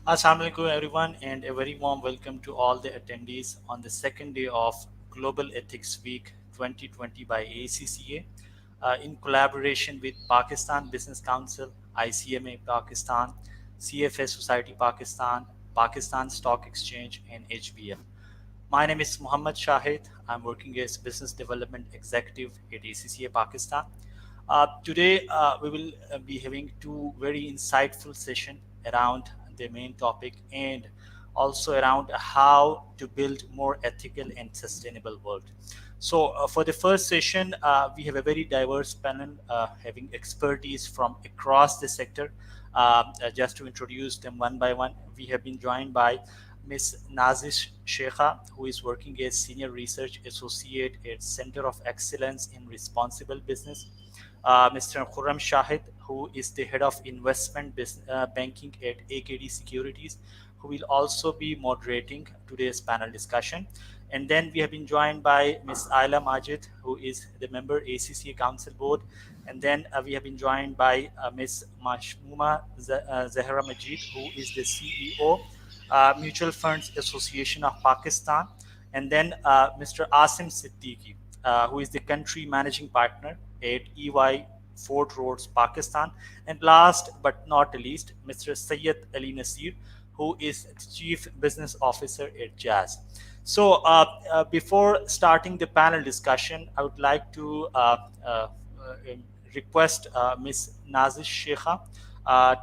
Assalamu alaikum everyone, and a very warm welcome to all the attendees on the second day of Global Ethics Week 2020 by ACCA in collaboration with Pakistan Business Council, ICMA Pakistan, CFA Society Pakistan, Pakistan Stock Exchange, and HBL. My name is Muhammad Shahid. I'm working as Business Development Executive at ACCA Pakistan. Today, we will be having two very insightful sessions around the main topic and also around how to build more ethical and sustainable world. So, for the first session, we have a very diverse panel having expertise from across the sector. Just to introduce them one by one, we have been joined by Ms. Nazish Sheikha, who is working as Senior Research Associate at Center of Excellence in Responsible Business. Mr. Khurram Shahid, who is the Head of Investment Banking at AKD Securities, who will also be moderating today's panel discussion. And then we have been joined by Ms. Ayla Majid, who is the member ACCA Council Board. And then we have been joined by Ms. Mashmuma Zahra Majid, who is the CEO, Mutual Funds Association of Pakistan. And then Mr. Asim Siddiqui, who is the country managing partner at EY Fort Roads, Pakistan. And last but not least, Mr. Syed Ali Nasir, who is the Chief Business Officer at Jazz. So before starting the panel discussion, I would like to request Ms. Nazish Sheikha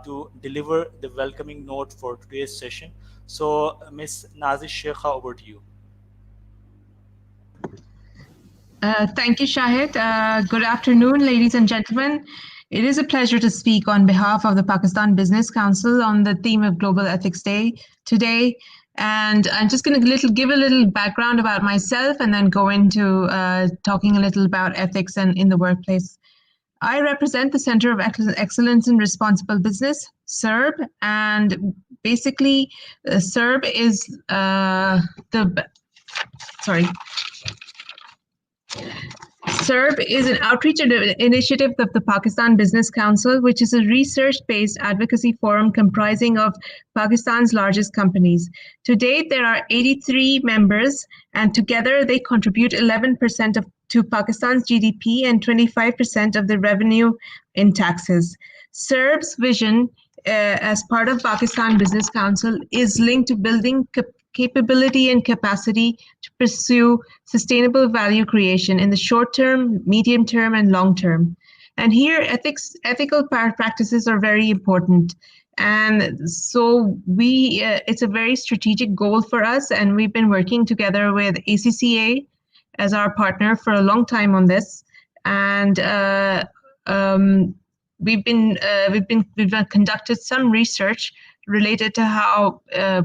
to deliver the welcoming note for today's session. So Ms. Nazish Sheikha, over to you. Thank you, Shahid. Good afternoon, ladies and gentlemen. It is a pleasure to speak on behalf of the Pakistan Business Council on the theme of Global Ethics Day today. And I'm just going to give a little background about myself and then go into talking a little about ethics and in the workplace. I represent the Center of Excellence in Responsible Business, CERB, and basically CERB is CERB is an outreach initiative of the Pakistan Business Council, which is a research-based advocacy forum comprising of Pakistan's largest companies. To date, there are 83 members, and together they contribute 11% to Pakistan's GDP and 25% of the revenue in taxes. CERB's vision as part of Pakistan Business Council is linked to building capability and capacity to pursue sustainable value creation in the short term, medium term, and long term. And here, ethical practices are very important. And so it's a very strategic goal for us, and we've been working together with ACCA as our partner for a long time on this. And we've conducted some research related to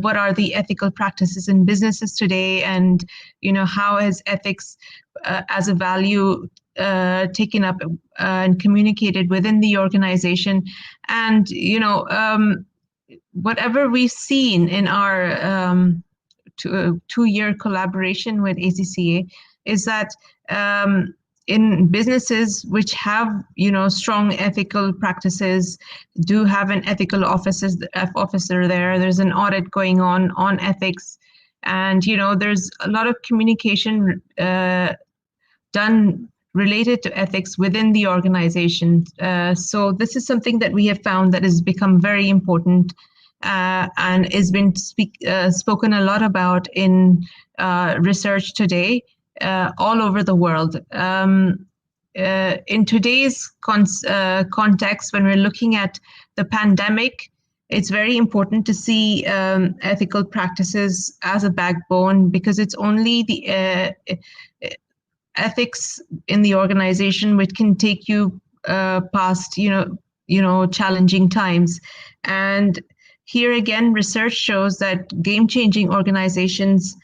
what are the ethical practices in businesses today, and how is ethics as a value taken up and communicated within the organization. And whatever we've seen in our two-year collaboration with ACCA is that in businesses which have strong ethical practices, do have an ethical officer there. There's an audit going on ethics, and there's a lot of communication done related to ethics within the organization. So this is something that we have found that has become very important and has been spoken a lot about in research today. All over the world. In today's context, when we're looking at the pandemic, it's very important to see ethical practices as a backbone, because it's only the ethics in the organization which can take you past challenging times. And here again, research shows that game-changing organizations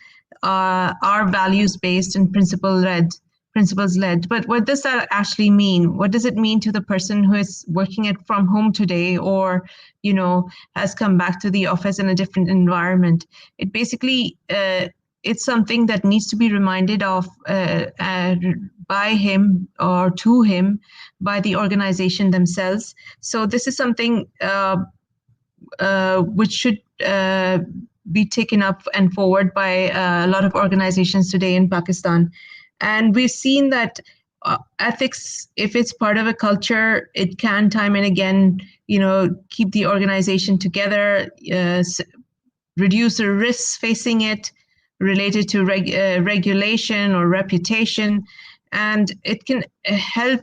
are values-based and principles-led. But what does that actually mean? What does it mean to the person who is working from home today, or has come back to the office in a different environment? It basically it's something that needs to be reminded of by him or to him by the organization themselves. So this is something which should uh, be taken up and forward by a lot of organizations today in Pakistan. And we've seen that ethics, if it's part of a culture, it can time and again, keep the organization together, reduce the risks facing it related to regulation or reputation, and it can help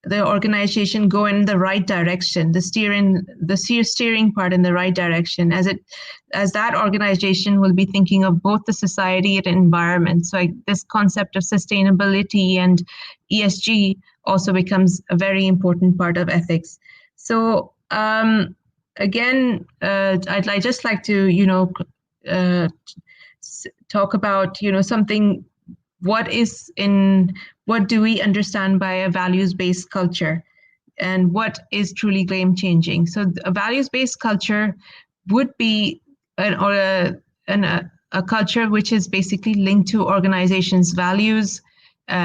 the organization go in the right direction, steering part in the right direction, as that organization will be thinking of both the society and environment. So this concept of sustainability and ESG also becomes a very important part of ethics. So again, I'd just like to talk about something. What do we understand by a values-based culture, and what is truly game-changing? So a values-based culture would be a culture which is basically linked to organizations' values,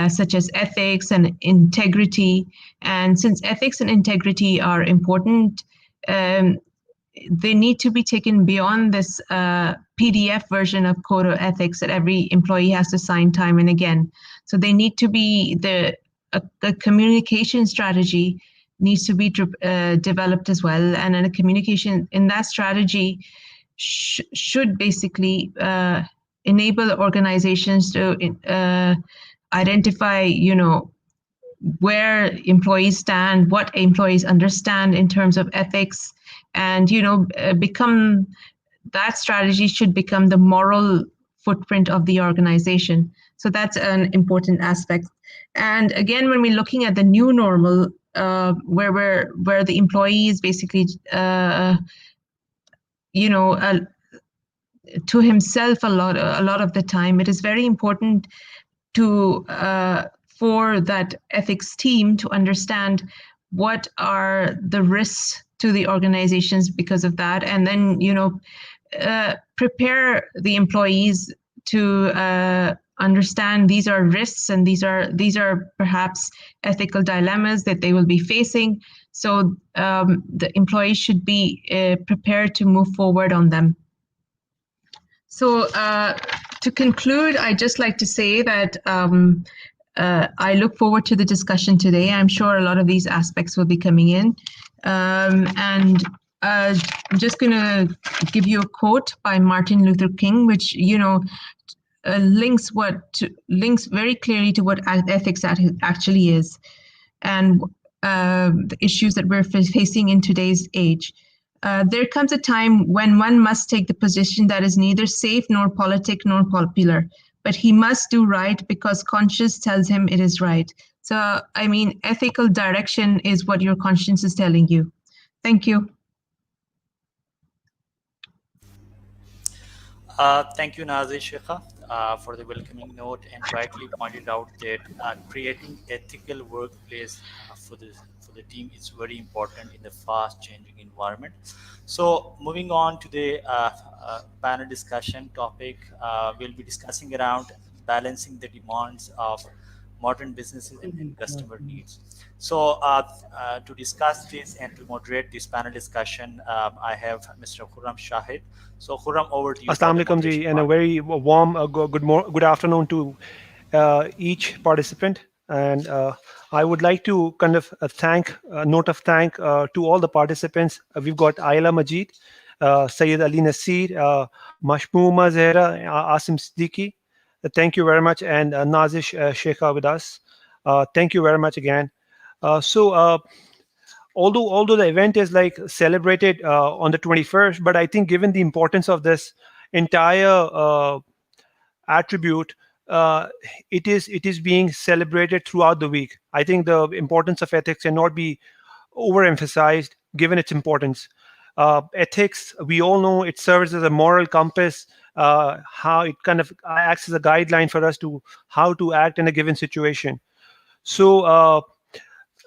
such as ethics and integrity. And since ethics and integrity are important, they need to be taken beyond this PDF version of code of ethics that every employee has to sign time and again. So they need to be the communication strategy needs to be developed as well, and a communication in that strategy should basically enable organizations to identify, where employees stand, what employees understand in terms of ethics, and become that strategy should become the moral footprint of the organization. So that's an important aspect. And again, when we're looking at the new normal, where the employees basically to himself a lot of the time, it is very important to for that ethics team to understand what are the risks to the organizations because of that, and then prepare the employees to understand these are risks, and these are perhaps ethical dilemmas that they will be facing. So the employees should be prepared to move forward on them. So to conclude, I'd just like to say that I look forward to the discussion today. I'm sure a lot of these aspects will be coming in. And I'm just going to give you a quote by Martin Luther King, which, links very clearly to what ethics actually is, and the issues that we're facing in today's age. There comes a time when one must take the position that is neither safe nor politic nor popular, but he must do right because conscience tells him it is right. So, ethical direction is what your conscience is telling you. Thank you. Thank you, Nazi Shekha, for the welcoming note, and rightly pointed out that creating ethical workplace for the team is very important in the fast-changing environment. So, moving on to the panel discussion topic, we'll be discussing around balancing the demands of modern businesses and customer needs. So, to discuss this and to moderate this panel discussion, I have Mr. Khurram Shahid. So, Khurram, over to you for Assalamu the alaikum ji, moderation and a part. very warm good afternoon to each participant. And I would like to kind of note of thank to all the participants. We've got Ayla Majid, Sayyid Ali Nasir, Mashmooma Zehra, Asim Siddiqui. Thank you very much, and Nazish Sheikha with us. Thank you very much again. Although the event is like celebrated on the 21st, but I think given the importance of this entire attribute, it is being celebrated throughout the week. I think the importance of ethics cannot be overemphasized given its importance. Ethics, we all know, it serves as a moral compass, how it kind of acts as a guideline for us to how to act in a given situation. So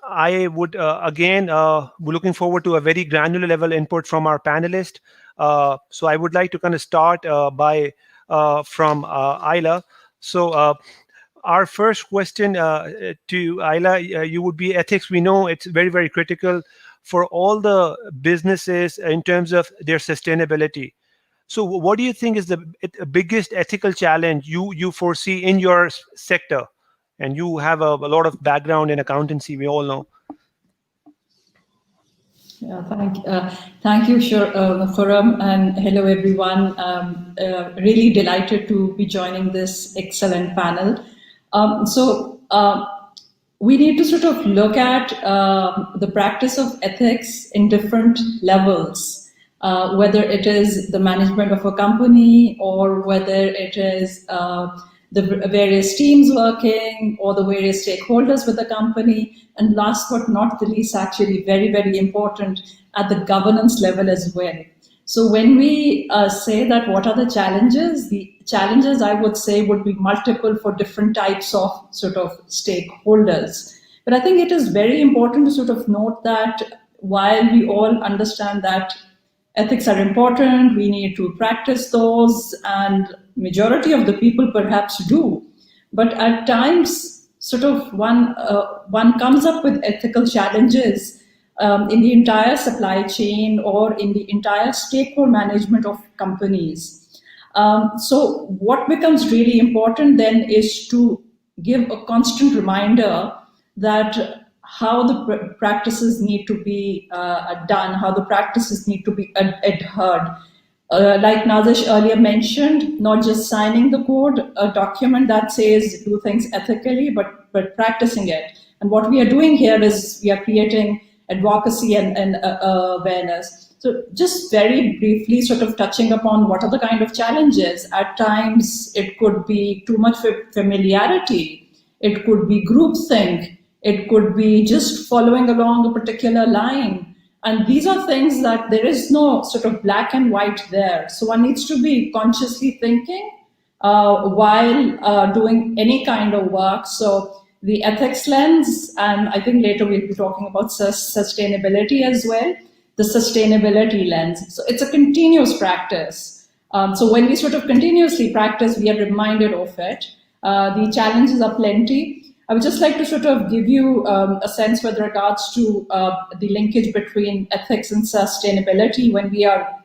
I would again be looking forward to a very granular level input from our panelists. So I would like to kind of start by from Ayla. So our first question to Ayla, you would be ethics. We know it's very, very critical for all the businesses in terms of their sustainability. So what do you think is the biggest ethical challenge you foresee in your sector? And you have a lot of background in accountancy, we all know. Yeah, thank you, Khurram, and hello everyone. Really delighted to be joining this excellent panel. We need to sort of look at the practice of ethics in different levels, whether it is the management of a company or whether it is the various teams working or the various stakeholders with the company. And last but not the least, actually very, very important, at the governance level as well. So when we say that what are the challenges I would say would be multiple for different types of sort of stakeholders. But I think it is very important to sort of note that while we all understand that ethics are important, we need to practice those, and majority of the people perhaps do. But at times, sort of one comes up with ethical challenges in the entire supply chain or in the entire stakeholder management of companies. So what becomes really important then is to give a constant reminder that how the practices need to be done, how the practices need to be adhered. Like Nazish earlier mentioned, not just signing the code, a document that says do things ethically, but practicing it. And what we are doing here is we are creating advocacy and awareness. So just very briefly sort of touching upon what are the kind of challenges. At times it could be too much familiarity. It could be groupthink. It could be just following along a particular line. And these are things that there is no sort of black and white there. So one needs to be consciously thinking while doing any kind of work. So the ethics lens, and I think later we'll be talking about sustainability as well, the sustainability lens. So it's a continuous practice. So when we sort of continuously practice, we are reminded of it. The challenges are plenty. I would just like to sort of give you a sense with regards to the linkage between ethics and sustainability. When we are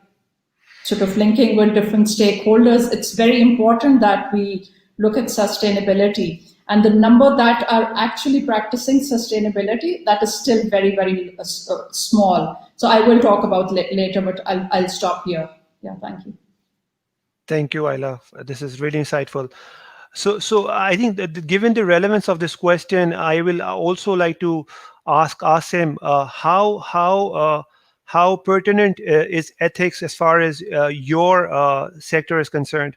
sort of linking with different stakeholders, it's very important that we look at sustainability. And the number that are actually practicing sustainability, that is still very, very small. So I will talk about later, but I'll stop here. Yeah, thank you. Thank you, Ayla. This is really insightful. So I think that given the relevance of this question, I will also like to ask Asim how pertinent is ethics as far as your sector is concerned.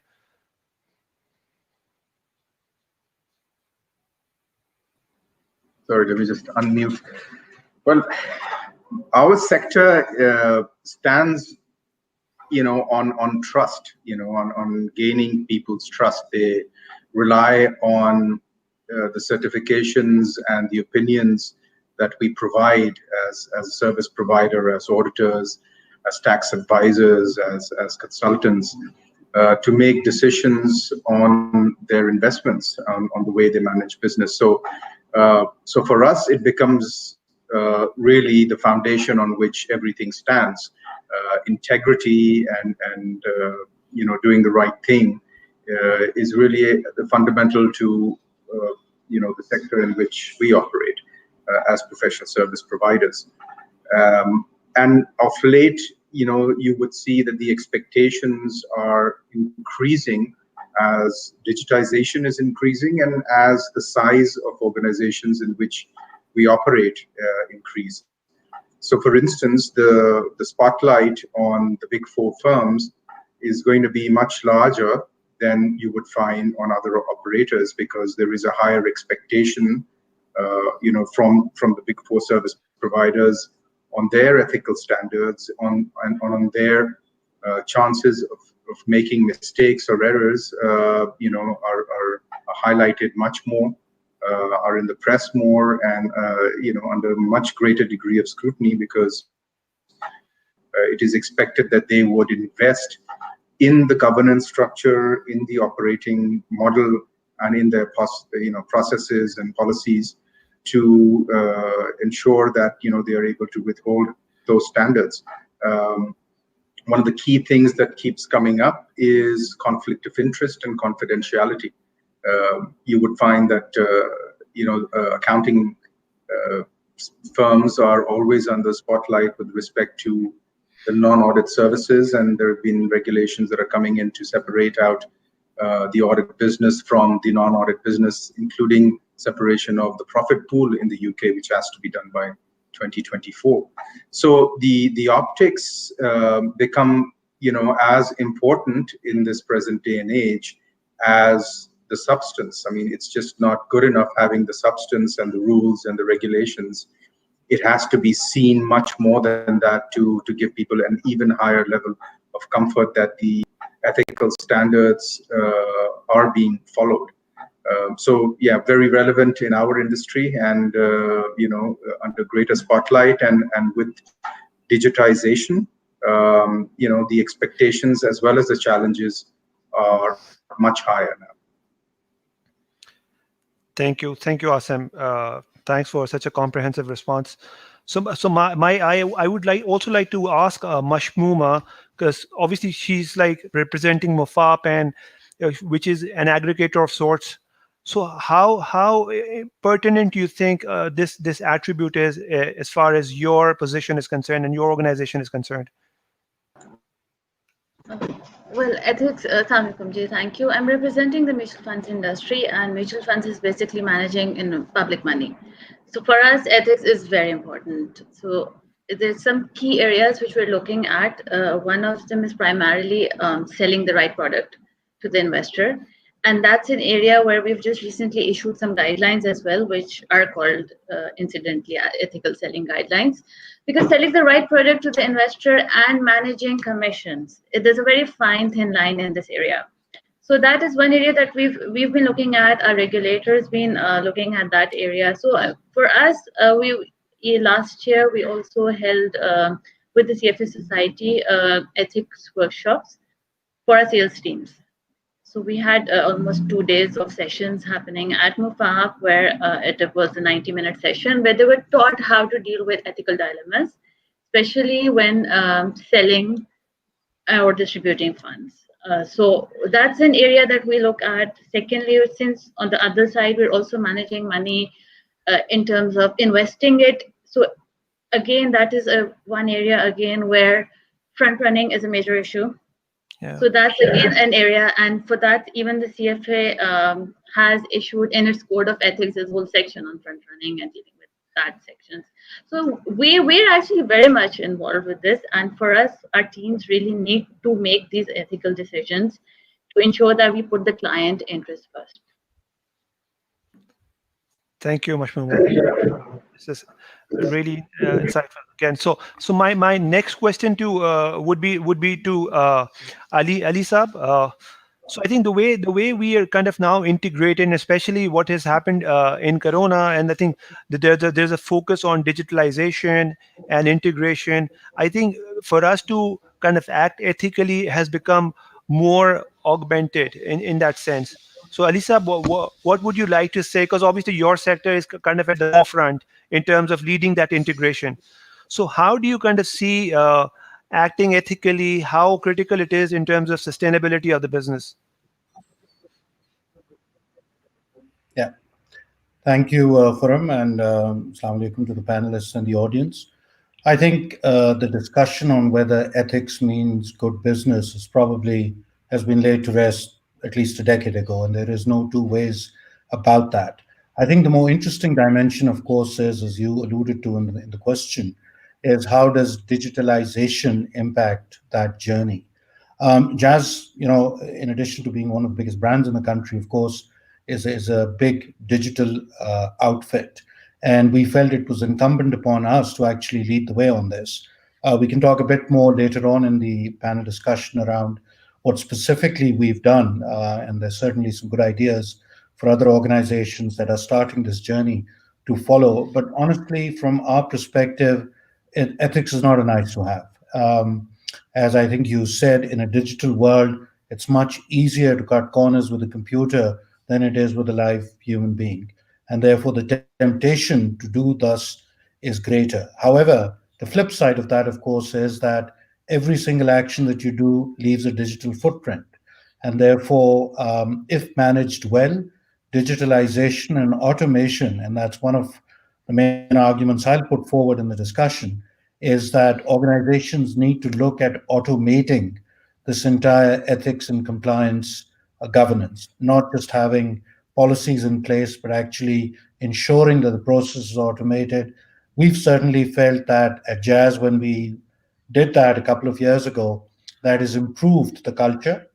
Sorry, let me just unmute. Well, our sector stands, on trust, on gaining people's trust. They rely on the certifications and the opinions that we provide as a service provider, as auditors, as tax advisors, as consultants, to make decisions on their investments, on the way they manage business. So for us, it becomes really the foundation on which everything stands. Integrity and doing the right thing is really the fundamental to the sector in which we operate as professional service providers. And of late, you would see that the expectations are increasing as digitization is increasing and as the size of organizations in which we operate increase. So, for instance, the spotlight on the big four firms is going to be much larger than you would find on other operators, because there is a higher expectation, from the big four service providers on their ethical standards, on their chances of making mistakes or errors, are highlighted much more, are in the press more, and under much greater degree of scrutiny, because it is expected that they would invest in the governance structure, in the operating model, and in their processes and policies to ensure that they are able to withhold those standards. one of the key things that keeps coming up is conflict of interest and confidentiality. You would find that accounting firms are always under spotlight with respect to the non-audit services, and there have been regulations that are coming in to separate out the audit business from the non-audit business, including separation of the profit pool in the UK, which has to be done by 2024. So the optics become as important in this present day and age as the substance. I mean, it's just not good enough having the substance and the rules and the regulations. It has to be seen much more than that to give people an even higher level of comfort that the ethical standards are being followed. So yeah, very relevant in our industry, and under greater spotlight, and with digitization, the expectations as well as the challenges are much higher now. Thank you, Asim. Thanks for such a comprehensive response. So I would also like to ask Mashmooma, because obviously she's like representing Mufap, and which is an aggregator of sorts. So how pertinent do you think this attribute is as far as your position is concerned and your organization is concerned? Well, ethics, Assalamu alaikum ji, thank you. I'm representing the mutual funds industry, and mutual funds is basically managing public money. So for us, ethics is very important. So there's some key areas which we're looking at. One of them is primarily selling the right product to the investor. And that's an area where we've just recently issued some guidelines as well, which are called, incidentally, ethical selling guidelines. Because selling the right product to the investor and managing commissions, there's a very fine, thin line in this area. So that is one area that we've been looking at. Our regulators been looking at that area. So for us, last year we also held with the CFA Society ethics workshops for our sales teams. So we had almost 2 days of sessions happening at Mufab, where it was a 90-minute session where they were taught how to deal with ethical dilemmas, especially when selling or distributing funds. So that's an area that we look at. Secondly, since on the other side, we're also managing money in terms of investing it. So again, that is one area again where front running is a major issue. Yeah. So that's again an area, and for that, even the CFA has issued in its code of ethics a whole section on front running and dealing with that sections. So we're actually very much involved with this, and for us, our teams really need to make these ethical decisions to ensure that we put the client interest first. Thank you, Mashmooma. This is really insightful again. So my next question to would be to Ali Saab. So I think the way we are kind of now integrated, and especially what has happened in Corona, and I think that there's a focus on digitalization and integration. I think for us to kind of act ethically has become more augmented in that sense. So Alisa, what would you like to say? Because obviously your sector is kind of at the forefront in terms of leading that integration. So how do you kind of see acting ethically, how critical it is in terms of sustainability of the business? Yeah. Thank you, Khurram, and Assalamu alaikum to the panelists and the audience. I think the discussion on whether ethics means good business has been laid to rest at least a decade ago, and there is no two ways about that. I think the more interesting dimension, of course, is, as you alluded to in the question, is how does digitalization impact that journey? Jazz, in addition to being one of the biggest brands in the country, of course, is a big digital outfit. And we felt it was incumbent upon us to actually lead the way on this. We can talk a bit more later on in the panel discussion around what specifically we've done, and there's certainly some good ideas for other organizations that are starting this journey to follow. But honestly, from our perspective, ethics is not a nice to have. As I think you said, in a digital world, it's much easier to cut corners with a computer than it is with a live human being. And therefore, the temptation to do thus is greater. However, the flip side of that, of course, is that every single action that you do leaves a digital footprint. And therefore, if managed well, digitalization and automation, and that's one of the main arguments I'll put forward in the discussion, is that organizations need to look at automating this entire ethics and compliance governance, not just having policies in place, but actually ensuring that the process is automated. We've certainly felt that at Jazz when we did that a couple of years ago, that has improved the culture.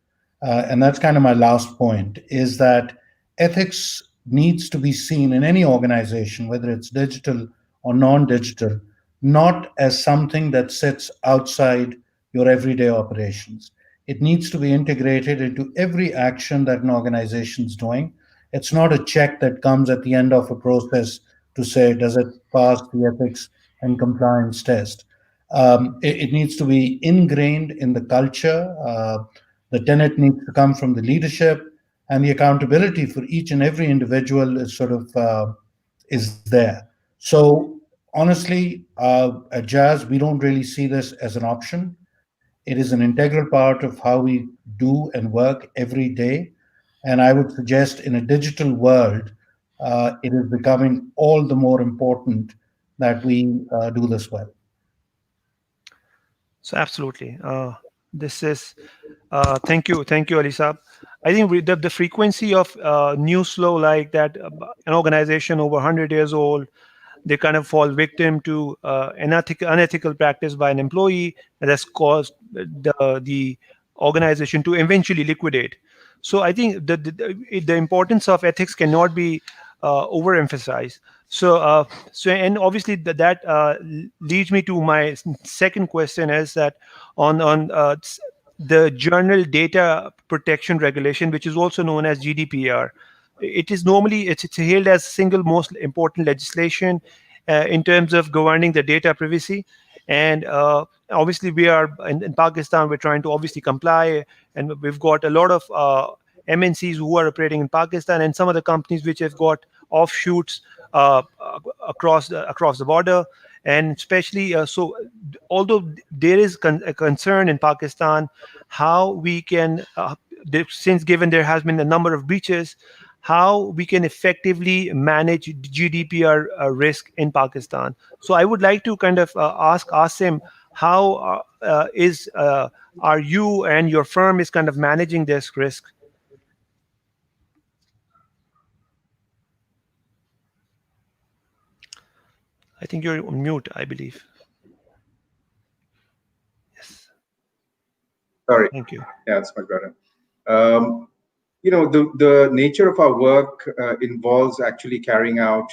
And that's kind of my last point, is that ethics needs to be seen in any organization, whether it's digital or non-digital, not as something that sits outside your everyday operations. It needs to be integrated into every action that an organization is doing. It's not a check that comes at the end of a process to say, does it pass the ethics and compliance test? It needs to be ingrained in the culture. The tenet needs to come from the leadership, and the accountability for each and every individual is sort of is there. So honestly, at Jazz, we don't really see this as an option. It is an integral part of how we do and work every day. And I would suggest in a digital world, it is becoming all the more important that we do this well. So absolutely. This is thank you, Ali Saab. I think the frequency of news flow like that, an organization over 100 years old, they kind of fall victim to unethical practice by an employee that has caused the organization to eventually liquidate. So I think the importance of ethics cannot be overemphasized. So and obviously that leads me to my second question, is that on the Journal Data Protection Regulation, which is also known as GDPR. It is normally it's hailed as single most important legislation in terms of governing the data privacy, and obviously we are in Pakistan. We're trying to obviously comply, and we've got a lot of MNCs who are operating in Pakistan, and some of the companies which have got offshoots across the border, and especially although there is a concern in Pakistan how we can since given there has been a number of breaches, how we can effectively manage GDPR risk in Pakistan. So I would like to kind of ask Asim, how are you and your firm is kind of managing this risk? I think you're on mute, I believe. Yes. Sorry. Thank you. Yeah, it's much better. The nature of our work involves actually carrying out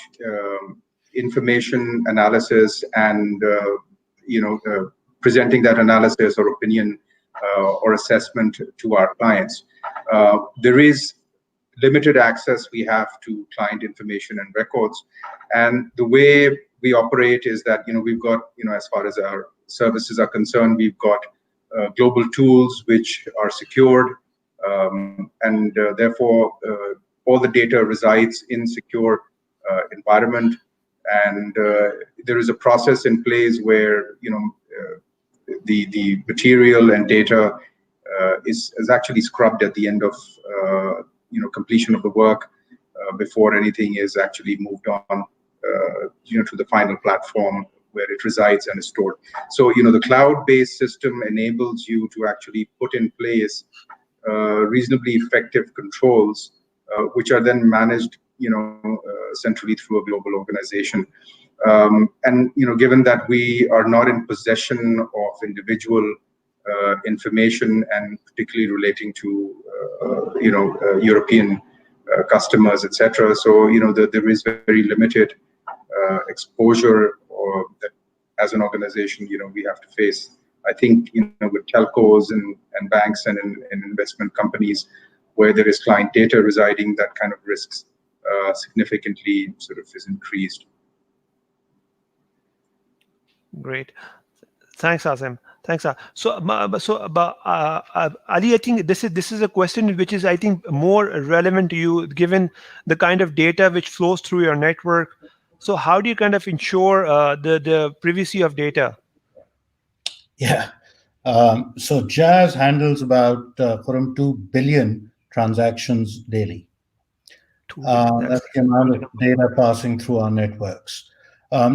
information analysis and presenting that analysis or opinion or assessment to our clients. There is limited access we have to client information and records, and the way we operate is that we've got as far as our services are concerned, we've got global tools which are secured, and therefore all the data resides in secure environment, and there is a process in place where the material and data is actually scrubbed at the end of completion of the work before anything is actually moved on to the final platform where it resides and is stored. So the cloud-based system enables you to actually put in place reasonably effective controls, which are then managed centrally through a global organization. And given that we are not in possession of individual information, and particularly relating to European customers, etc. So there is very limited exposure or that as an organization we have to face. I think with telcos and banks and investment companies where there is client data residing, that kind of risks significantly sort of is increased. Great. Thanks, Asim. Thanks. Ali, I think this is a question which is, I think, more relevant to you, given the kind of data which flows through your network. So how do you kind of ensure the privacy of data? Yeah, So Jazz handles about 2 billion transactions daily. That's the amount of data passing through our networks.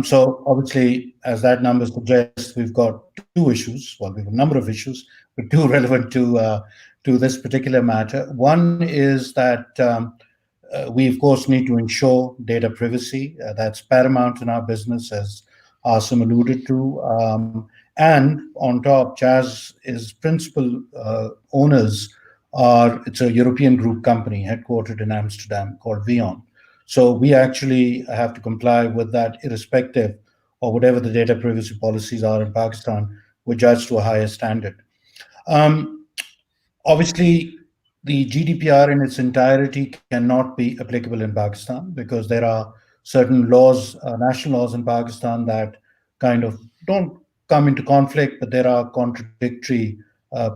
So obviously, as that number suggests, we've got two issues. Well, we have a number of issues, but two relevant to this particular matter. One is that we, of course, need to ensure data privacy. That's paramount in our business, as Asim alluded to. And on top, Jazz is principal owners it's a European group company headquartered in Amsterdam called Vion. So we actually have to comply with that irrespective of whatever the data privacy policies are in Pakistan. We're judged to a higher standard. Obviously, the GDPR in its entirety cannot be applicable in Pakistan because there are certain laws, national laws in Pakistan that kind of don't come into conflict, but there are contradictory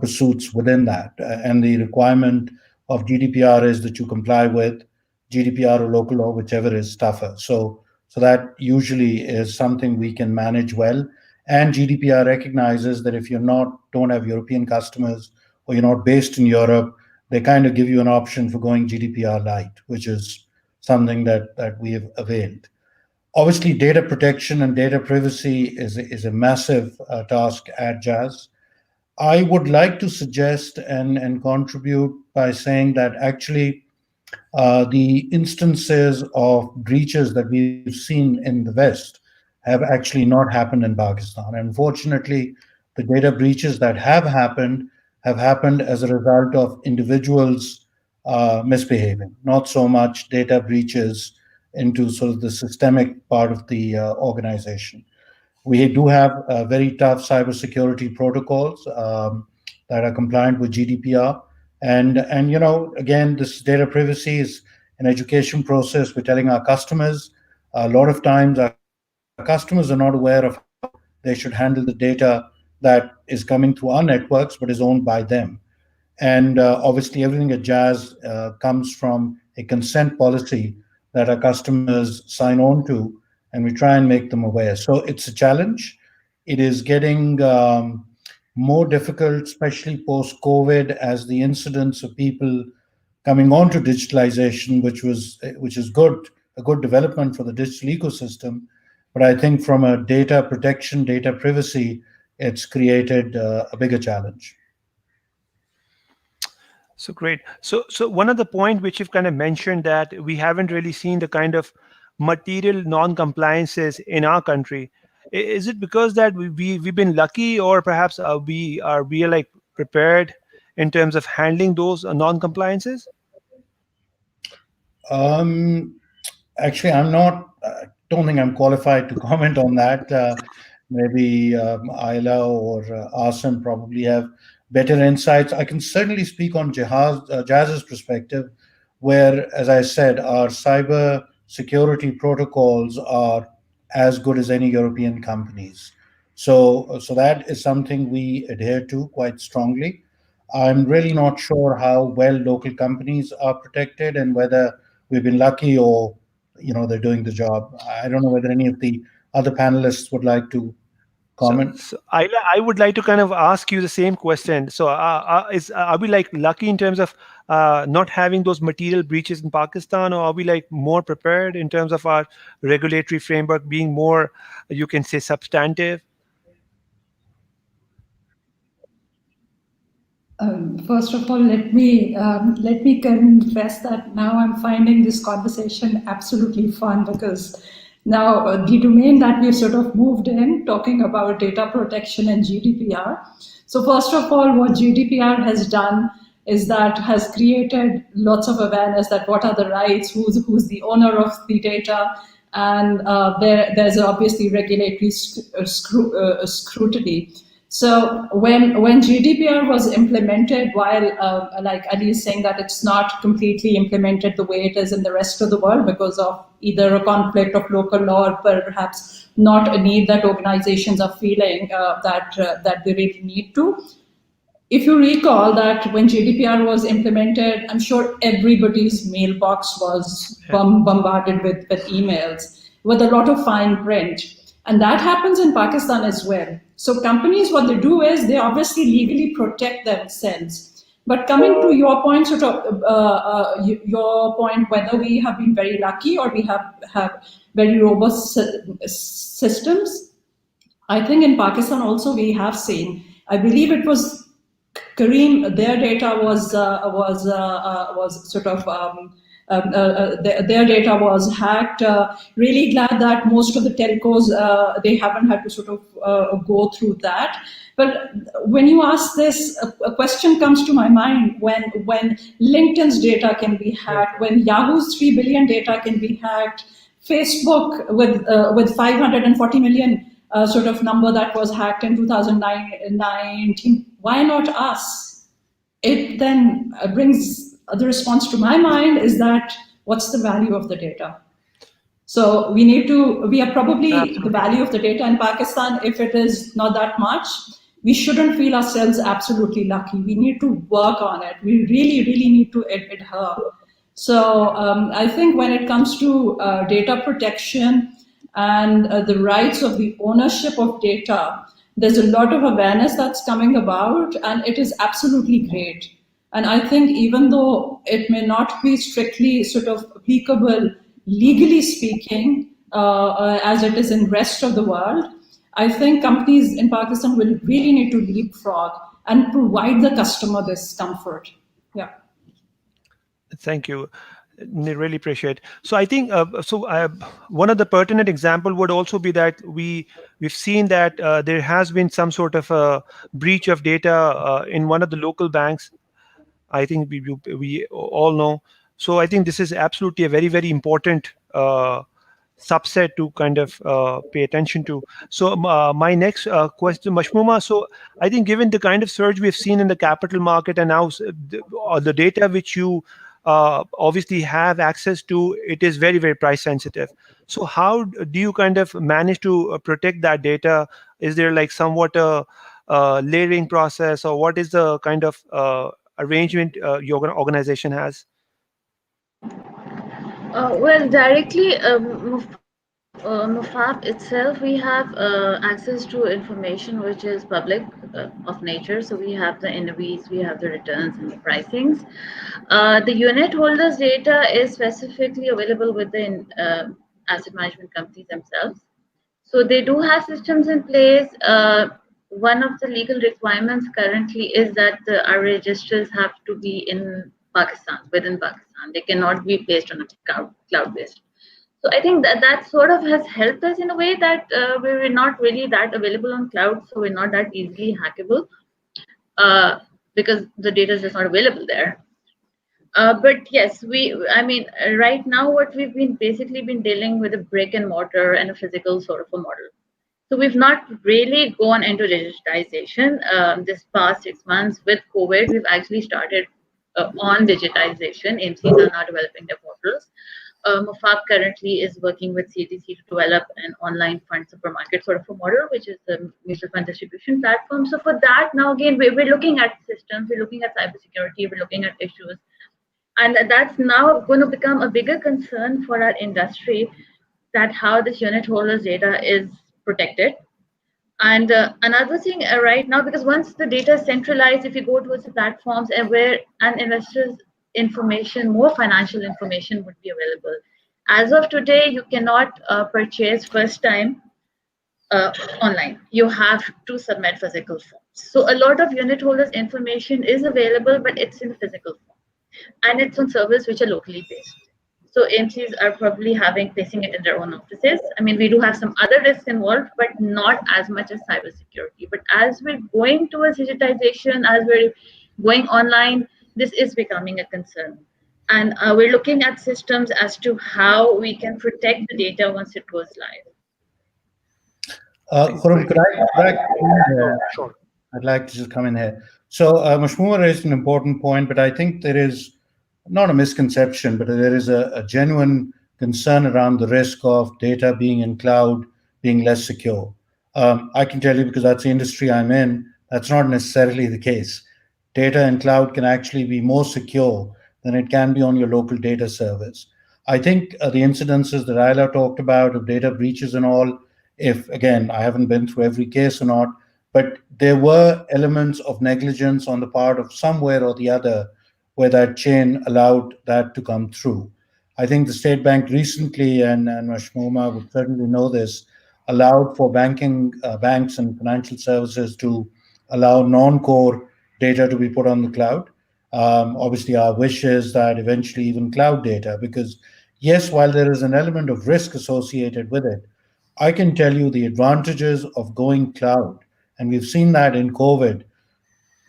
pursuits within that. And the requirement of GDPR is that you comply with GDPR or local law, whichever is tougher. So that usually is something we can manage well. And GDPR recognizes that if don't have European customers or you're not based in Europe, they kind of give you an option for going GDPR light, which is something that we have availed. Obviously, data protection and data privacy is a massive task at Jazz. I would like to suggest and contribute by saying that actually the instances of breaches that we've seen in the West have actually not happened in Pakistan. Unfortunately, the data breaches that have happened as a result of individuals misbehaving, not so much data breaches into sort of the systemic part of the organization. We do have very tough cybersecurity protocols that are compliant with GDPR. And again, this data privacy is an education process. We're telling our customers. A lot of times our customers are not aware of how they should handle the data that is coming through our networks, but is owned by them. And obviously, everything at Jazz comes from a consent policy that our customers sign on to, and we try and make them aware. So it's a challenge. It is getting more difficult, especially post-COVID, as the incidence of people coming on to digitalization, which is good, a good development for the digital ecosystem. But I think from a data protection, data privacy, it's created a bigger challenge. So great. So one of the point which you've kind of mentioned that we haven't really seen the kind of material non-compliances in our country. Is it because that we've been lucky, or perhaps we are like prepared in terms of handling those non-compliances? Actually, I'm not. Don't think I'm qualified to comment on that. Maybe Ayla or Asim probably have better insights. I can certainly speak on Jazz's perspective, where, as I said, our cyber security protocols are as good as any European companies. So that is something we adhere to quite strongly. I'm really not sure how well local companies are protected and whether we've been lucky or they're doing the job. I don't know whether any of the other panelists would like to comment. So I would like to kind of ask you the same question. So are we like lucky in terms of not having those material breaches in Pakistan, or are we like more prepared in terms of our regulatory framework being more, you can say, substantive? First of all, let me confess that now I'm finding this conversation absolutely fun, because now the domain that we've sort of moved in, talking about data protection and GDPR. So first of all, what GDPR has done is that has created lots of awareness that what are the rights, who's the owner of the data, and there's obviously regulatory scrutiny. So when GDPR was implemented, while like Ali is saying that it's not completely implemented the way it is in the rest of the world because of either a conflict of local law or perhaps not a need that organizations are feeling that they really need to. If you recall that when GDPR was implemented, I'm sure everybody's mailbox was bombarded with emails with a lot of fine print. And that happens in Pakistan as well. So companies, what they do is they obviously legally protect themselves. But coming to your point, your point, whether we have been very lucky or we have very robust systems, I think in Pakistan also we have seen. I believe it was Kareem. Their data was sort of their data was hacked. Really glad that most of the telcos they haven't had to sort of go through that. But when you ask this, a question comes to my mind: when LinkedIn's data can be hacked, when Yahoo's 3 billion data can be hacked, Facebook with 540 million. Sort of number that was hacked in 2019. Why not us? It then brings the response to my mind is that what's the value of the data? So we are probably the value of the data in Pakistan, if it is not that much, we shouldn't feel ourselves absolutely lucky. We need to work on it. We really, really need to adhere. So I think when it comes to data protection, and the rights of the ownership of data, there's a lot of awareness that's coming about, and it is absolutely great. And I think even though it may not be strictly sort of applicable, legally speaking, as it is in rest of the world, I think companies in Pakistan will really need to leapfrog and provide the customer this comfort. Yeah. Thank you. Really appreciate. So I think one of the pertinent example would also be that we've seen that there has been some sort of a breach of data in one of the local banks. I think we all know. So I think this is absolutely a very, very important subset to kind of pay attention to. So my next question, Mashmuma, so I think given the kind of surge we've seen in the capital market and now the data which you obviously have access to, it is very, very price sensitive. So how do you kind of manage to protect that data? Is there like somewhat a layering process, or what is the kind of arrangement your organization has? Well, directly, Mufab itself, we have access to information which is public of nature. So we have the NAVs, we have the returns and the pricings. The unit holders data is specifically available within asset management companies themselves. So they do have systems in place. One of the legal requirements currently is that our registers have to be in Pakistan, within Pakistan. They cannot be placed on a cloud-based. So I think that sort of has helped us in a way that we're not really that available on cloud, so we're not that easily hackable because the data is just not available there. But yes, right now what we've been basically been dealing with a brick and mortar and a physical sort of a model. So we've not really gone into digitization. This past 6 months with COVID, we've actually started on digitization. AMCs are now developing their portals. Mufab currently is working with CTC to develop an online fund supermarket sort of a model, which is the mutual fund distribution platform. So for that, now again, we're looking at systems, we're looking at cybersecurity, we're looking at issues. And that's now going to become a bigger concern for our industry, that how this unit holders data is protected. And another thing right now, because once the data is centralized, if you go towards the platforms and where an investor's information, more financial information would be available. As of today, you cannot purchase first time online. You have to submit physical forms. So a lot of unit holders information is available, but it's in physical form. And it's on servers which are locally based. So AMCs are probably placing it in their own offices. I mean, we do have some other risks involved, but not as much as cybersecurity. But as we're going towards digitization, as we're going online, this is becoming a concern. And we're looking at systems as to how we can protect the data once it goes live. Khurram, could I come in here? Sure. I'd like to just come in here. So Mashmuma raised an important point, but I think there is not a misconception, but there is a genuine concern around the risk of data being in cloud being less secure. I can tell you, because that's the industry I'm in, that's not necessarily the case. Data in cloud can actually be more secure than it can be on your local data service. I think the incidences that Ayla talked about of data breaches and all, if, again, I haven't been through every case or not, but there were elements of negligence on the part of somewhere or the other where that chain allowed that to come through. I think the State Bank recently, and Mashmooma would certainly know this, allowed for banks and financial services to allow non-core data to be put on the cloud. Obviously, our wish is that eventually even cloud data, because yes, while there is an element of risk associated with it, I can tell you the advantages of going cloud, and we've seen that in COVID.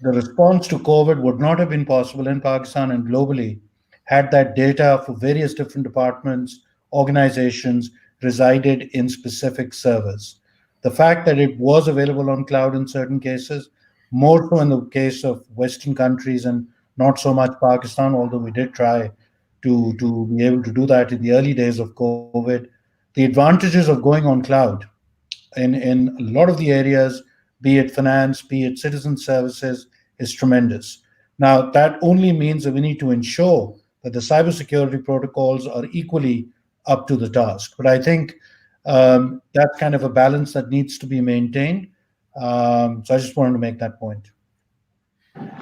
The response to COVID would not have been possible in Pakistan and globally had that data for various different departments, organizations resided in specific servers. The fact that it was available on cloud in certain cases, more so in the case of Western countries and not so much Pakistan, although we did try to be able to do that in the early days of COVID. The advantages of going on cloud in a lot of the areas, be it finance, be it citizen services, is tremendous. Now, that only means that we need to ensure that the cybersecurity protocols are equally up to the task. But I think that's kind of a balance that needs to be maintained. So I just wanted to make that point.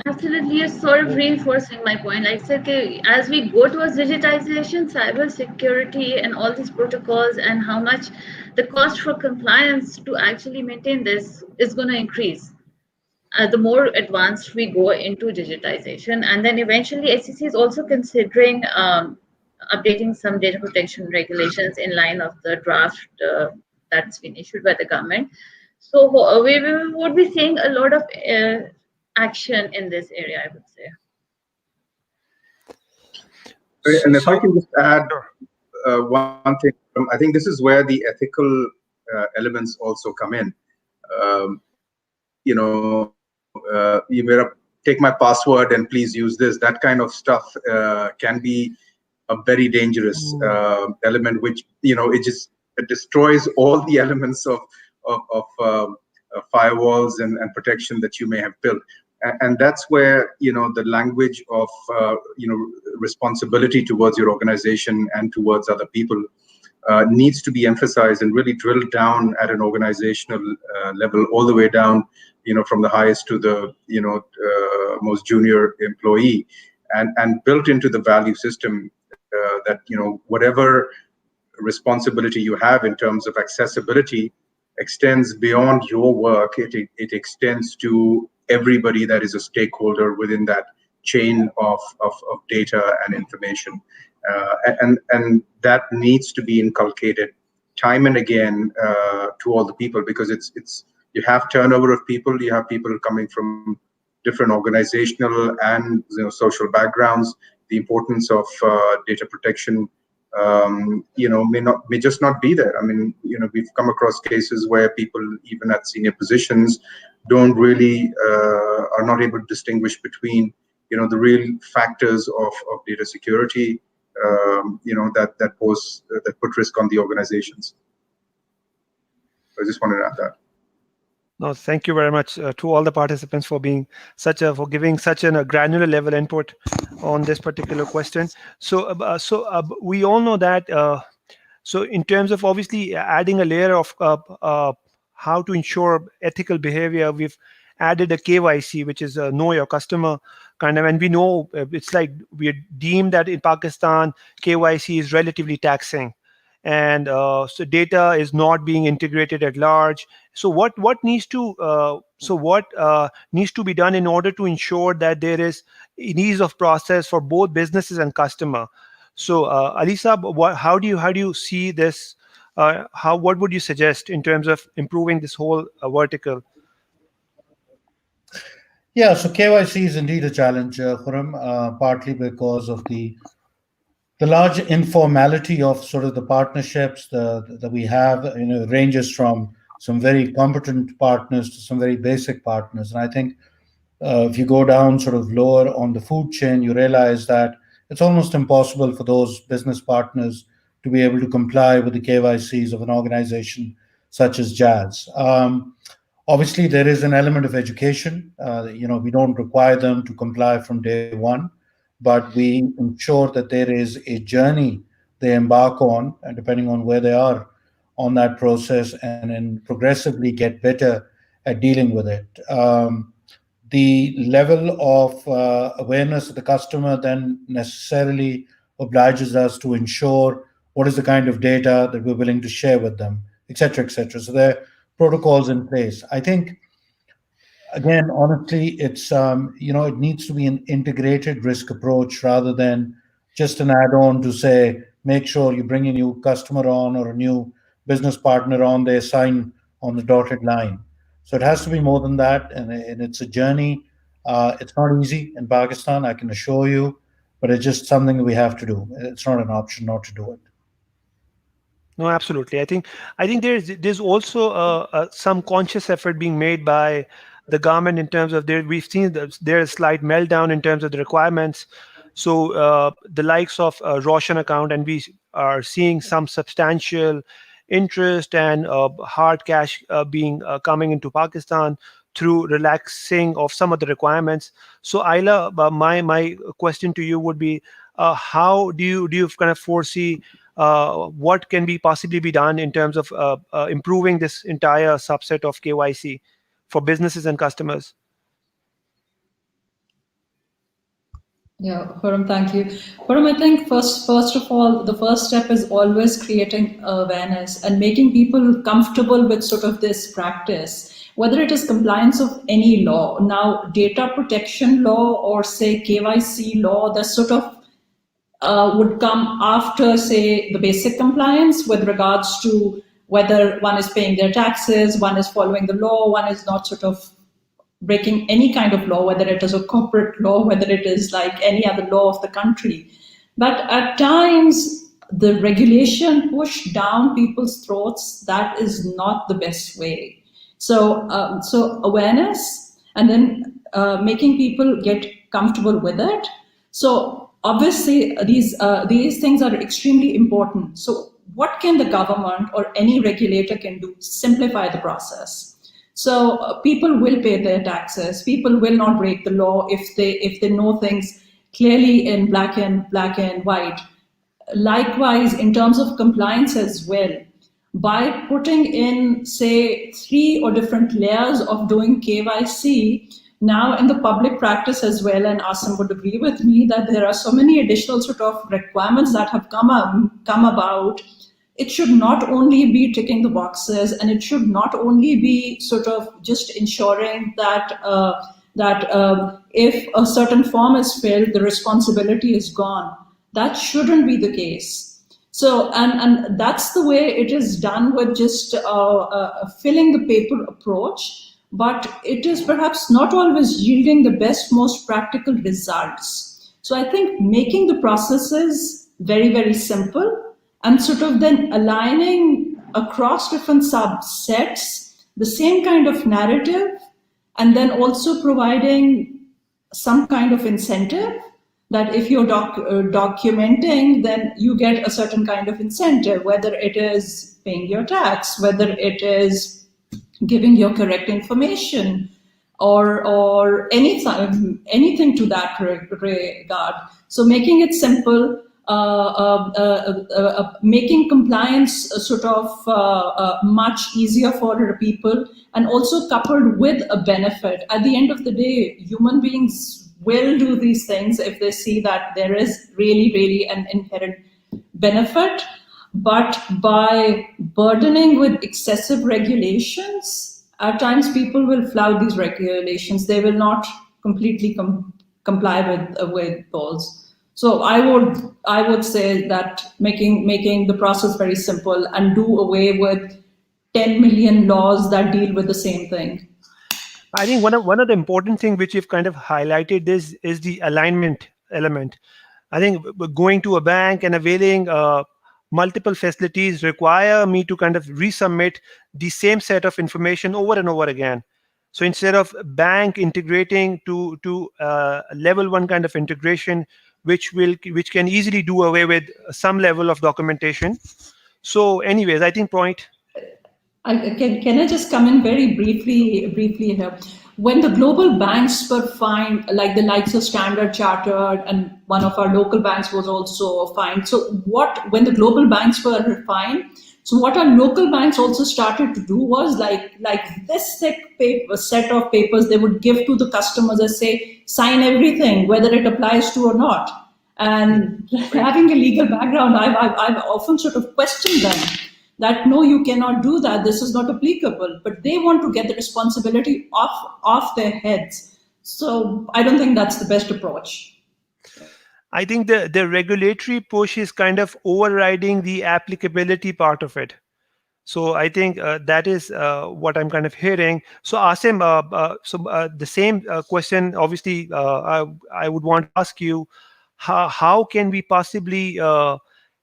Absolutely, you're sort of reinforcing my point. Like, say, okay, as we go towards digitization, cyber security, and all these protocols, and how much the cost for compliance to actually maintain this is going to increase. The more advanced we go into digitization, and then eventually SEC is also considering updating some data protection regulations in line of the draft that's been issued by the government. So we would be seeing a lot of action in this area, I would say. And if I can just add one thing, I think this is where the ethical elements also come in. You better take my password and please use this. That kind of stuff can be a very dangerous element, which it destroys all the elements of firewalls and protection that you may have built. And that's where the language of responsibility towards your organization and towards other people needs to be emphasized and really drilled down at an organizational level, all the way down, from the highest to the most junior employee, and built into the value system that whatever responsibility you have in terms of accessibility extends beyond your work. It extends to everybody that is a stakeholder within that chain of data and information, and that needs to be inculcated time and again to all the people, because it's you have turnover of people. You have people coming from different organizational and social backgrounds. The importance of data protection may just not be there. I mean, we've come across cases where people, even at senior positions, don't really are not able to distinguish between the real factors of data security that put risk on the organizations. I just wanted to add that. No, thank you very much to all the participants for being for giving such a granular level input on this particular question. So we all know that. So in terms of obviously adding a layer of how to ensure ethical behavior, we've added a KYC, which is a know your customer kind of, and we know it's like we deemed that in Pakistan KYC is relatively taxing. And so data is not being integrated at large. So what needs to needs to be done in order to ensure that there is ease of process for both businesses and customer? So Ali Saab, how do you see this? What would you suggest in terms of improving this whole vertical? Yeah, so KYC is indeed a challenge, Khurram, partly because of the large informality of sort of the partnerships that we have. Ranges from some very competent partners to some very basic partners. And I think if you go down sort of lower on the food chain, you realize that it's almost impossible for those business partners to be able to comply with the KYCs of an organization such as Jazz. Obviously, there is an element of education. We don't require them to comply from day one, but we ensure that there is a journey they embark on, and depending on where they are on that process and then progressively get better at dealing with it. The level of awareness of the customer then necessarily obliges us to ensure what is the kind of data that we're willing to share with them, et cetera, et cetera. So there are protocols in place. I think, again, honestly, it's it needs to be an integrated risk approach rather than just an add-on to say, make sure you bring a new customer on or a new business partner on, they sign on the dotted line. So it has to be more than that, and it's a journey. It's not easy in Pakistan, I can assure you, but it's just something that we have to do. It's not an option not to do it. No, absolutely. I think there's also some conscious effort being made by the government in terms of we've seen there's a slight meltdown in terms of the requirements. So the likes of Roshan account, and we are seeing some substantial interest and hard cash being coming into Pakistan through relaxing of some of the requirements. So Ayla, my question to you would be, how do you kind of foresee what can possibly be done in terms of improving this entire subset of KYC for businesses and customers? Yeah, Param, thank you. Param, I think first of all, the first step is always creating awareness and making people comfortable with sort of this practice, whether it is compliance of any law. Now, data protection law or say KYC law, that sort of would come after, say, the basic compliance with regards to whether one is paying their taxes, one is following the law, one is not sort of breaking any kind of law, whether it is a corporate law, whether it is like any other law of the country. But at times, the regulation pushed down people's throats, that is not the best way. So awareness, and then making people get comfortable with it. So obviously, these things are extremely important. So what can the government or any regulator can do? Simplify the process. So people will pay their taxes. People will not break the law if they know things clearly in black and white. Likewise, in terms of compliance as well, by putting in, say, 3 or different layers of doing KYC, now in the public practice as well, and Asim would agree with me that there are so many additional sort of requirements that have come about. It should not only be ticking the boxes, and it should not only be sort of just ensuring that if a certain form is filled, the responsibility is gone. That shouldn't be the case. So, and that's the way it is done with just filling the paper approach, but it is perhaps not always yielding the best, most practical results. So I think making the processes very, very simple, and sort of then aligning across different subsets the same kind of narrative, and then also providing some kind of incentive that if you're documenting, then you get a certain kind of incentive, whether it is paying your tax, whether it is giving your correct information, or anything to that regard. So making it simple, making compliance sort of much easier for people, and also coupled with a benefit. At the end of the day, human beings will do these things if they see that there is really an inherent benefit. But by burdening with excessive regulations, at times people will flout these regulations. They will not completely comply with those. So I would say that making the process very simple and do away with 10 million laws that deal with the same thing. I think one of the important things which you've kind of highlighted is the alignment element. I think going to a bank and availing multiple facilities require me to kind of resubmit the same set of information over and over again. So instead of bank integrating to level 1 kind of integration, which can easily do away with some level of documentation. So anyways, I think point. Can I just come in very briefly here? When the global banks were fined, like the likes of Standard Chartered, and one of our local banks was also fined. So when the global banks were fined, So what our local banks also started to do was like this set of papers they would give to the customers and say, sign everything, whether it applies to or not. And having a legal background, I've often sort of questioned them that no, you cannot do that. This is not applicable. But they want to get the responsibility off their heads. So I don't think that's the best approach. I think the regulatory push is kind of overriding the applicability part of it. So I think that is what I'm kind of hearing. So Asim, the same question, obviously, I would want to ask you, how can we possibly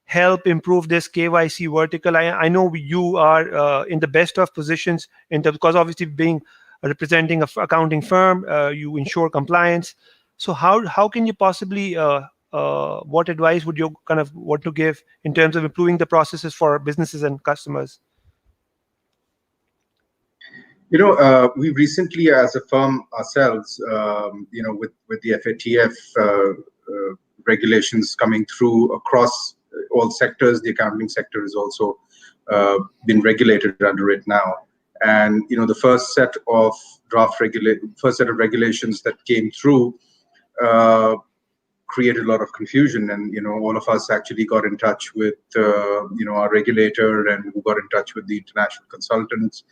help improve this KYC vertical? I know you are in the best of positions because obviously being representing an accounting firm, you ensure compliance. So how can you possibly what advice would you kind of want to give in terms of improving the processes for businesses and customers? We recently, as a firm ourselves, with the FATF regulations coming through across all sectors, the accounting sector is also been regulated under it now. And the first set of regulations that came through created a lot of confusion, and all of us actually got in touch with our regulator, and who got in touch with the international consultants.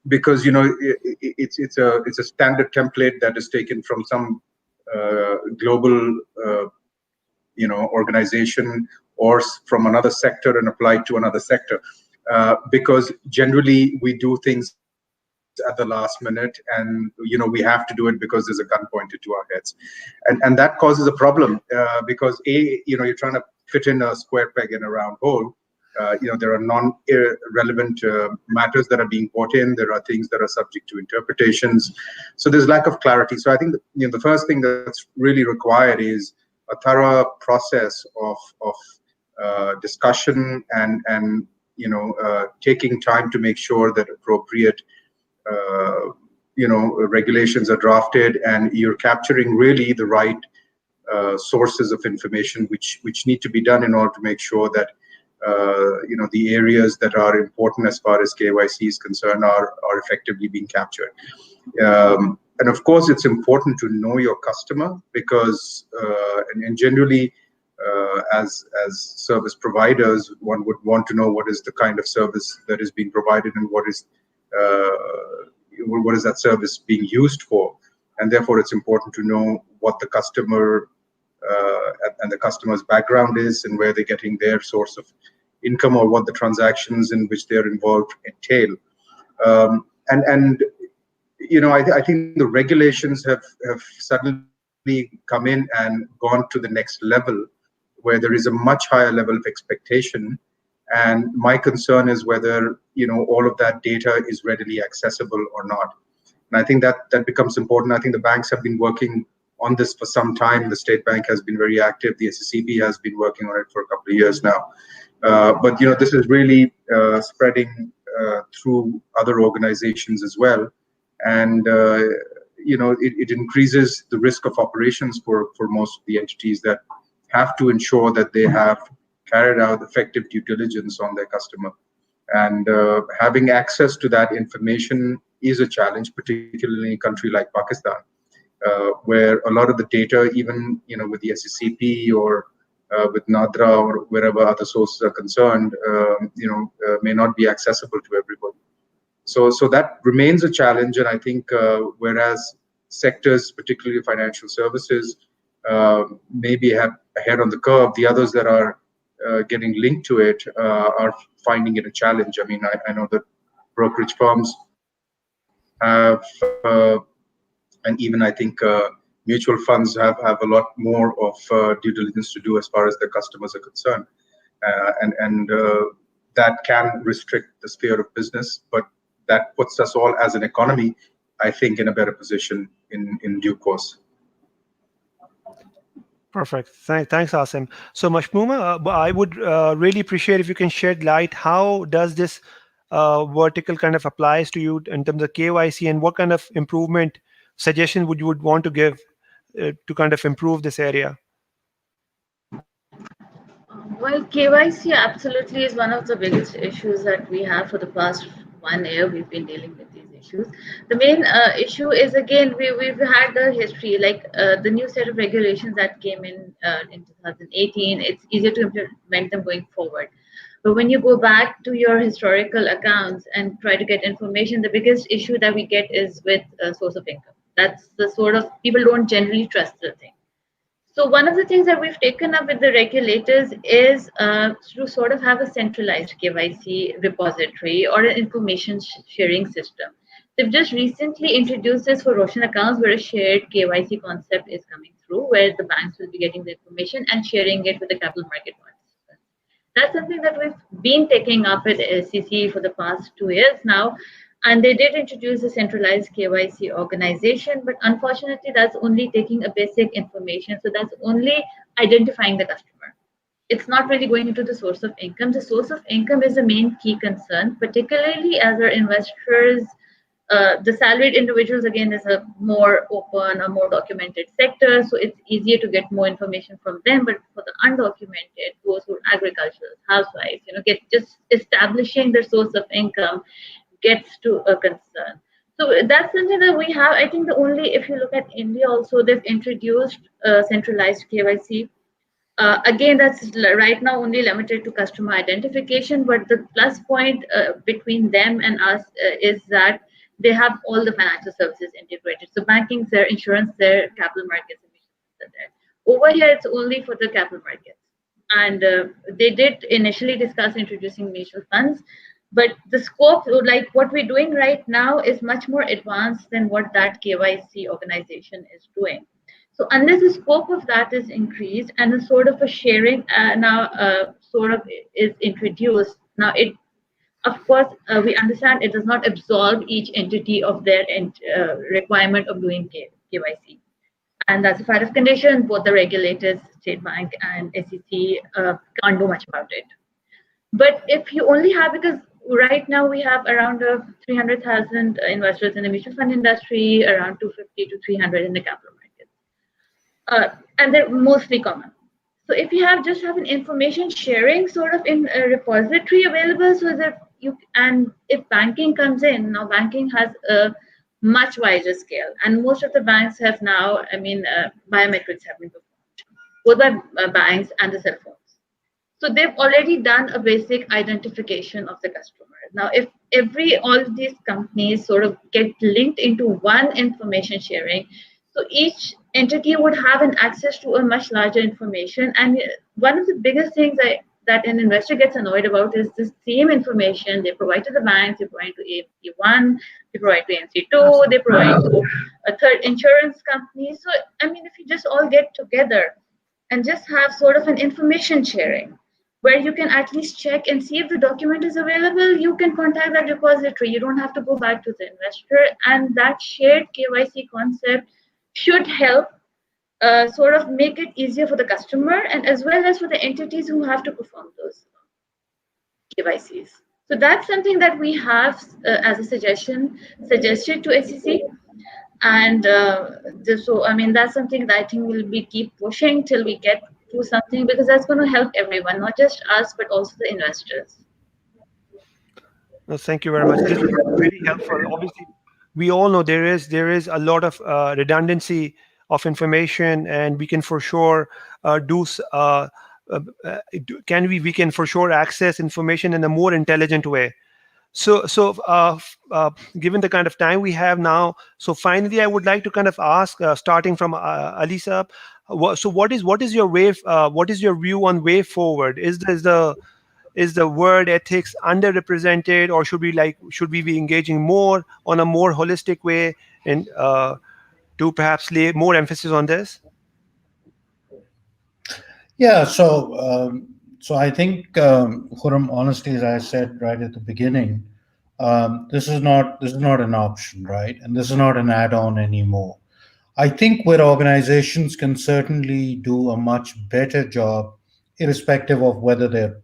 Because it's a standard template that is taken from some global organization or from another sector and applied to another sector. Because generally we do things at the last minute, and we have to do it because there's a gun pointed to our heads, and that causes a problem because you're trying to fit in a square peg in a round hole. There are non-relevant matters that are being brought in. There are things that are subject to interpretations. So there's lack of clarity. So I think the first thing that's really required is a thorough process of discussion and taking time to make sure that appropriate regulations are drafted, and you're capturing really the right sources of information which need to be done in order to make sure that the areas that are important as far as KYC is concerned are effectively being captured. And of course, it's important to know your customer because, and generally, as service providers, one would want to know what is the kind of service that is being provided and what is that service being used for. And therefore, it's important to know what the customer and the customer's background is and where they're getting their source of income or what the transactions in which they're involved entail. I think the regulations have suddenly come in and gone to the next level where there is a much higher level of expectation. And my concern is whether, all of that data is readily accessible or not. And I think that becomes important. I think the banks have been working on this for some time. The State Bank has been very active. The SCB has been working on it for a couple of years now. But this is really spreading through other organizations as well. And, it increases the risk of operations for most of the entities that have to ensure that they have carried out effective due diligence on their customer. And having access to that information is a challenge, particularly in a country like Pakistan, where a lot of the data, even with the SCP or with NADRA or wherever other sources are concerned, may not be accessible to everybody. So that remains a challenge, and I think whereas sectors, particularly financial services, maybe have ahead on the curve, the others that are getting linked to it are finding it a challenge. I mean, I know that brokerage firms have, and even I think mutual funds have a lot more of due diligence to do as far as their customers are concerned, and that can restrict the sphere of business, but that puts us all as an economy, I think, in a better position in due course. Perfect. Thanks, Asim. So, Mashmooma, I would really appreciate if you can shed light. How does this vertical kind of applies to you in terms of KYC, and what kind of improvement suggestion would you want to give to kind of improve this area? Well, KYC absolutely is one of the biggest issues that we have for the past 1 year. We've been dealing with these issues. The main issue is, again, we've had the history, like the new set of regulations that came in 2018. It's easier to implement them going forward. But when you go back to your historical accounts and try to get information, the biggest issue that we get is with source of income. That's the sort of, people don't generally trust the thing. So one of the things that we've taken up with the regulators is to sort of have a centralized KYC repository or an information sharing system. They've just recently introduced this for Roshan accounts, where a shared KYC concept is coming through, where the banks will be getting the information and sharing it with the capital market participants. That's something that we've been taking up at ACCA for the past 2 years now. And they did introduce a centralized KYC organization, but unfortunately, that's only taking a basic information. So that's only identifying the customer. It's not really going into the source of income. The source of income is the main key concern, particularly as our investors, the salaried individuals, again, is a more open, a more documented sector. So it's easier to get more information from them. But for the undocumented, those who are agriculturals, housewives, get just establishing their source of income gets to a concern. So that's something that we have. I think the only, if you look at India also, they've introduced centralized KYC. Again, that's right now only limited to customer identification, but the plus point between them and us is that they have all the financial services integrated. So banking's there, insurance there, capital markets are there. Over here, it's only for the capital markets. And they did initially discuss introducing mutual funds, but the scope, like what we're doing right now, is much more advanced than what that KYC organization is doing. So unless the scope of that is increased and a sort of a sharing now sort of is introduced, now it, of course, we understand it does not absolve each entity of their requirement of doing KYC. And that's a part of condition. Both the regulators, State Bank and SEC, can't do much about it. But if you only have, because right now we have around 300,000 investors in the mutual fund industry, around 250 to 300 in the capital markets, and they're mostly common. So if you just have an information sharing sort of in a repository available, so that and if banking comes in, now banking has a much wider scale, and most of the banks have now, biometrics have been performed, both by banks and the cell phones. So they've already done a basic identification of the customer. Now, if all of these companies sort of get linked into one information sharing, so each entity would have an access to a much larger information. And one of the biggest things that an investor gets annoyed about is the same information they provide to the banks, they provide to AMC1, they provide to AMC2, they provide to a third insurance company. So, if you just all get together and just have sort of an information sharing, where you can at least check and see if the document is available, you can contact that repository. You don't have to go back to the investor. And that shared KYC concept should help sort of make it easier for the customer and as well as for the entities who have to perform those KYCs. So that's something that we have as a suggested to SEC. And that's something that I think we'll keep pushing till we get to something, because that's going to help everyone, not just us, but also the investors. No, thank you very much. This is really helpful. Obviously, we all know there is a lot of redundancy of information, and we can for sure we can for sure access information in a more intelligent way. So given the kind of time we have now, so finally I would like to kind of ask, starting from Alisa, so what is your view on way forward? Is the word ethics underrepresented, or should we be engaging more on a more holistic way and to perhaps lay more emphasis on this? Yeah, so I think, Khurram, honestly, as I said right at the beginning, this is not an option, right? And this is not an add-on anymore. I think where organizations can certainly do a much better job, irrespective of whether they're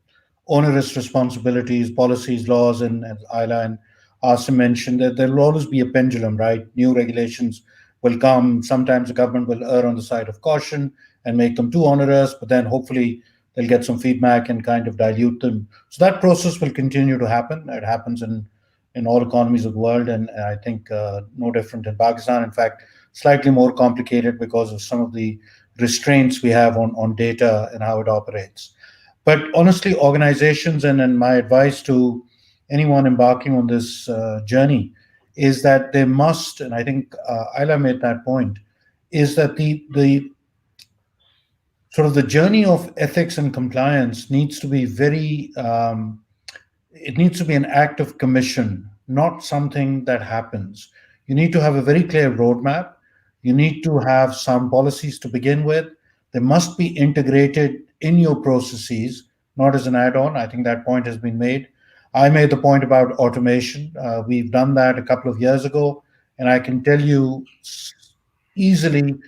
onerous responsibilities, policies, laws, and as Ayla and Asim mentioned, that there will always be a pendulum, right? New regulations will come. Sometimes the government will err on the side of caution and make them too onerous, but then hopefully they'll get some feedback and kind of dilute them. So that process will continue to happen. It happens in all economies of the world, and I think no different in Pakistan. In fact, slightly more complicated because of some of the restraints we have on data and how it operates. But honestly, organizations, and my advice to anyone embarking on this journey is that they must, and I think Ayla made that point, is that the sort of the journey of ethics and compliance needs to be very it needs to be an act of commission, not something that happens. You need to have a very clear roadmap. You need to have some policies to begin with. They must be integrated in your processes, not as an add-on. I think that point has been made. I made the point about automation. We've done that a couple of years ago, and I can tell you easily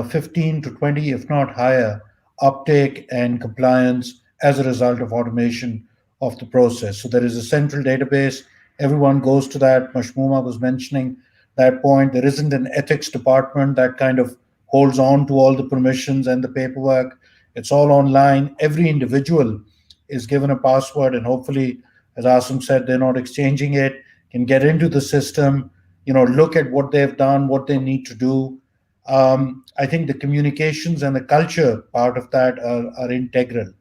15 to 20, if not higher, uptake and compliance as a result of automation of the process. So there is a central database. Everyone goes to that. Mashmooma was mentioning that point. There isn't an ethics department that kind of holds on to all the permissions and the paperwork. It's all online. Every individual is given a password, and hopefully, as Asim said, they're not exchanging it, can get into the system, look at what they've done, what they need to do. I think the communications and the culture part of that are integral.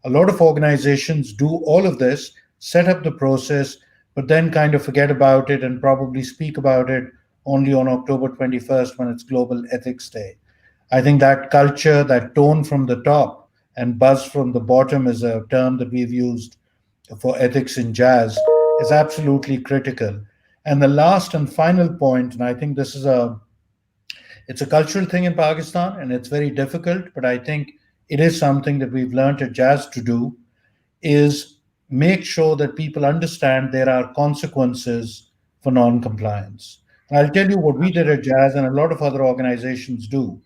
A lot of organizations do all of this, set up the process, but then kind of forget about it and probably speak about it only on October 21st when it's Global Ethics Day. I think that culture, that tone from the top and buzz from the bottom is a term that we've used for ethics in jazz, is absolutely critical. And the last and final point, and I think it's a cultural thing in Pakistan and it's very difficult, but I think it is something that we've learned at Jazz to do, is make sure that people understand there are consequences for non-compliance. And I'll tell you what we did at Jazz and a lot of other organizations do.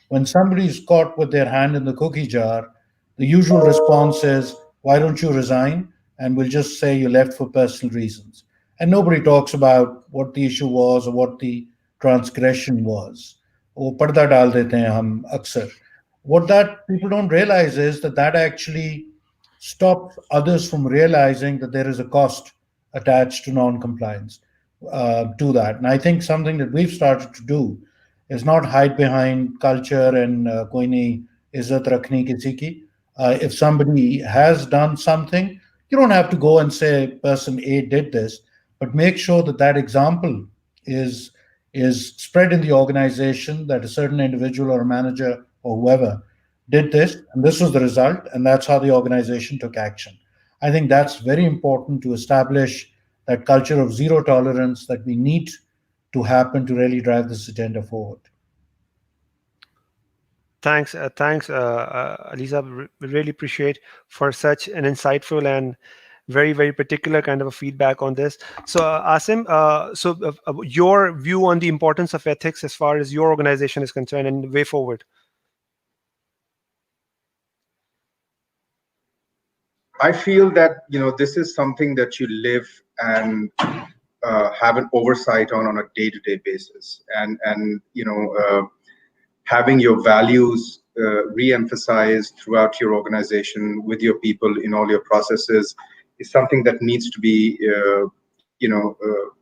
When somebody is caught with their hand in the cookie jar, the usual response is, why don't you resign? And we'll just say you left for personal reasons. And nobody talks about what the issue was or what the transgression was. वो पर्दा डाल देते हैं हम अक्सर. What that people don't realize is that actually stops others from realizing that there is a cost attached to non-compliance to that. And I think something that we've started to do is not hide behind culture and koi nahi izzat rakhni kisi ki. If somebody has done something, you don't have to go and say person A did this, but make sure that example is spread in the organization, that a certain individual or a manager or whoever did this, and this was the result, and that's how the organization took action. I think that's very important to establish that culture of zero tolerance that we need to happen to really drive this agenda forward. Thanks, Aliza. We really appreciate for such an insightful and very, very particular kind of a feedback on this. So, Asim, your view on the importance of ethics as far as your organization is concerned and the way forward. I feel that this is something that you live and have an oversight on a day-to-day basis, and having your values re-emphasized throughout your organization with your people in all your processes is something that needs to be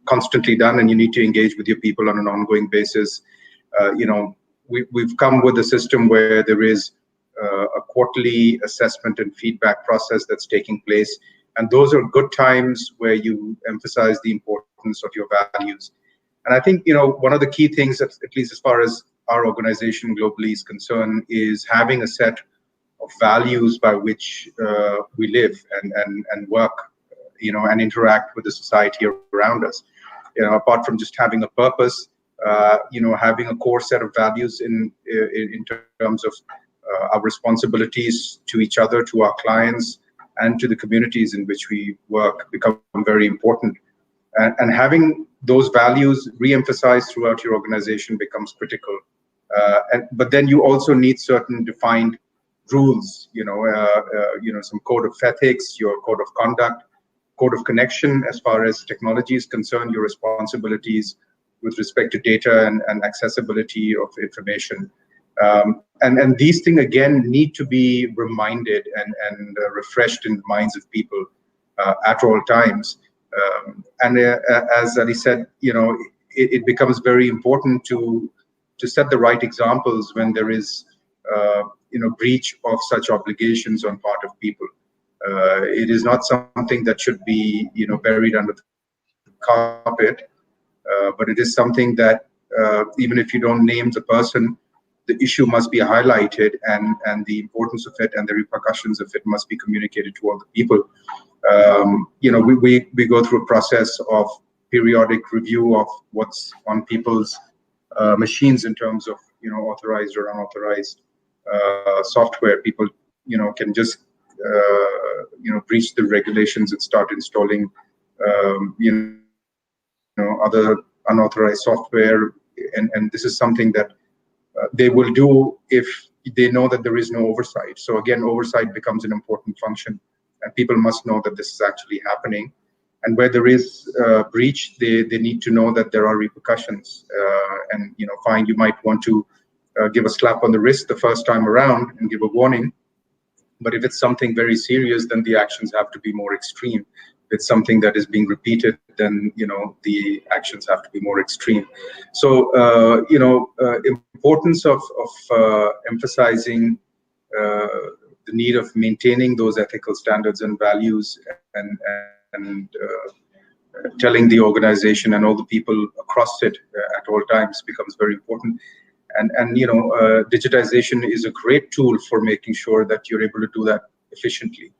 constantly done, and you need to engage with your people on an ongoing basis. We've come with a system where there is a quarterly assessment and feedback process that's taking place, and those are good times where you emphasize the importance of your values. And I think one of the key things, at least as far as our organization globally is concerned, is having a set of values by which we live and work, and interact with the society around us. Apart from just having a purpose, having a core set of values in terms of our responsibilities to each other, to our clients, and to the communities in which we work become very important. And having those values re-emphasized throughout your organization becomes critical. But then you also need certain defined rules, some code of ethics, your code of conduct, code of connection as far as technology is concerned, your responsibilities with respect to data and accessibility of information. And these things again need to be reminded and refreshed in the minds of people at all times. And as Ali said, it becomes very important to set the right examples when there is breach of such obligations on part of people. It is not something that should be buried under the carpet, but it is something that even if you don't name the person, the issue must be highlighted, and the importance of it and the repercussions of it must be communicated to all the people. We go through a process of periodic review of what's on people's machines in terms of authorized or unauthorized software. People can just breach the regulations and start installing other unauthorized software, and this is something that they will do if they know that there is no oversight. So again, oversight becomes an important function, and people must know that this is actually happening. And where there is breach, they need to know that there are repercussions. And fine, you might want to give a slap on the wrist the first time around and give a warning. But if it's something very serious, then the actions have to be more extreme. If it's something that is being repeated, then the actions have to be more extreme. So importance of emphasizing the need of maintaining those ethical standards and values, and telling the organization and all the people across it at all times becomes very important. And digitization is a great tool for making sure that you're able to do that efficiently.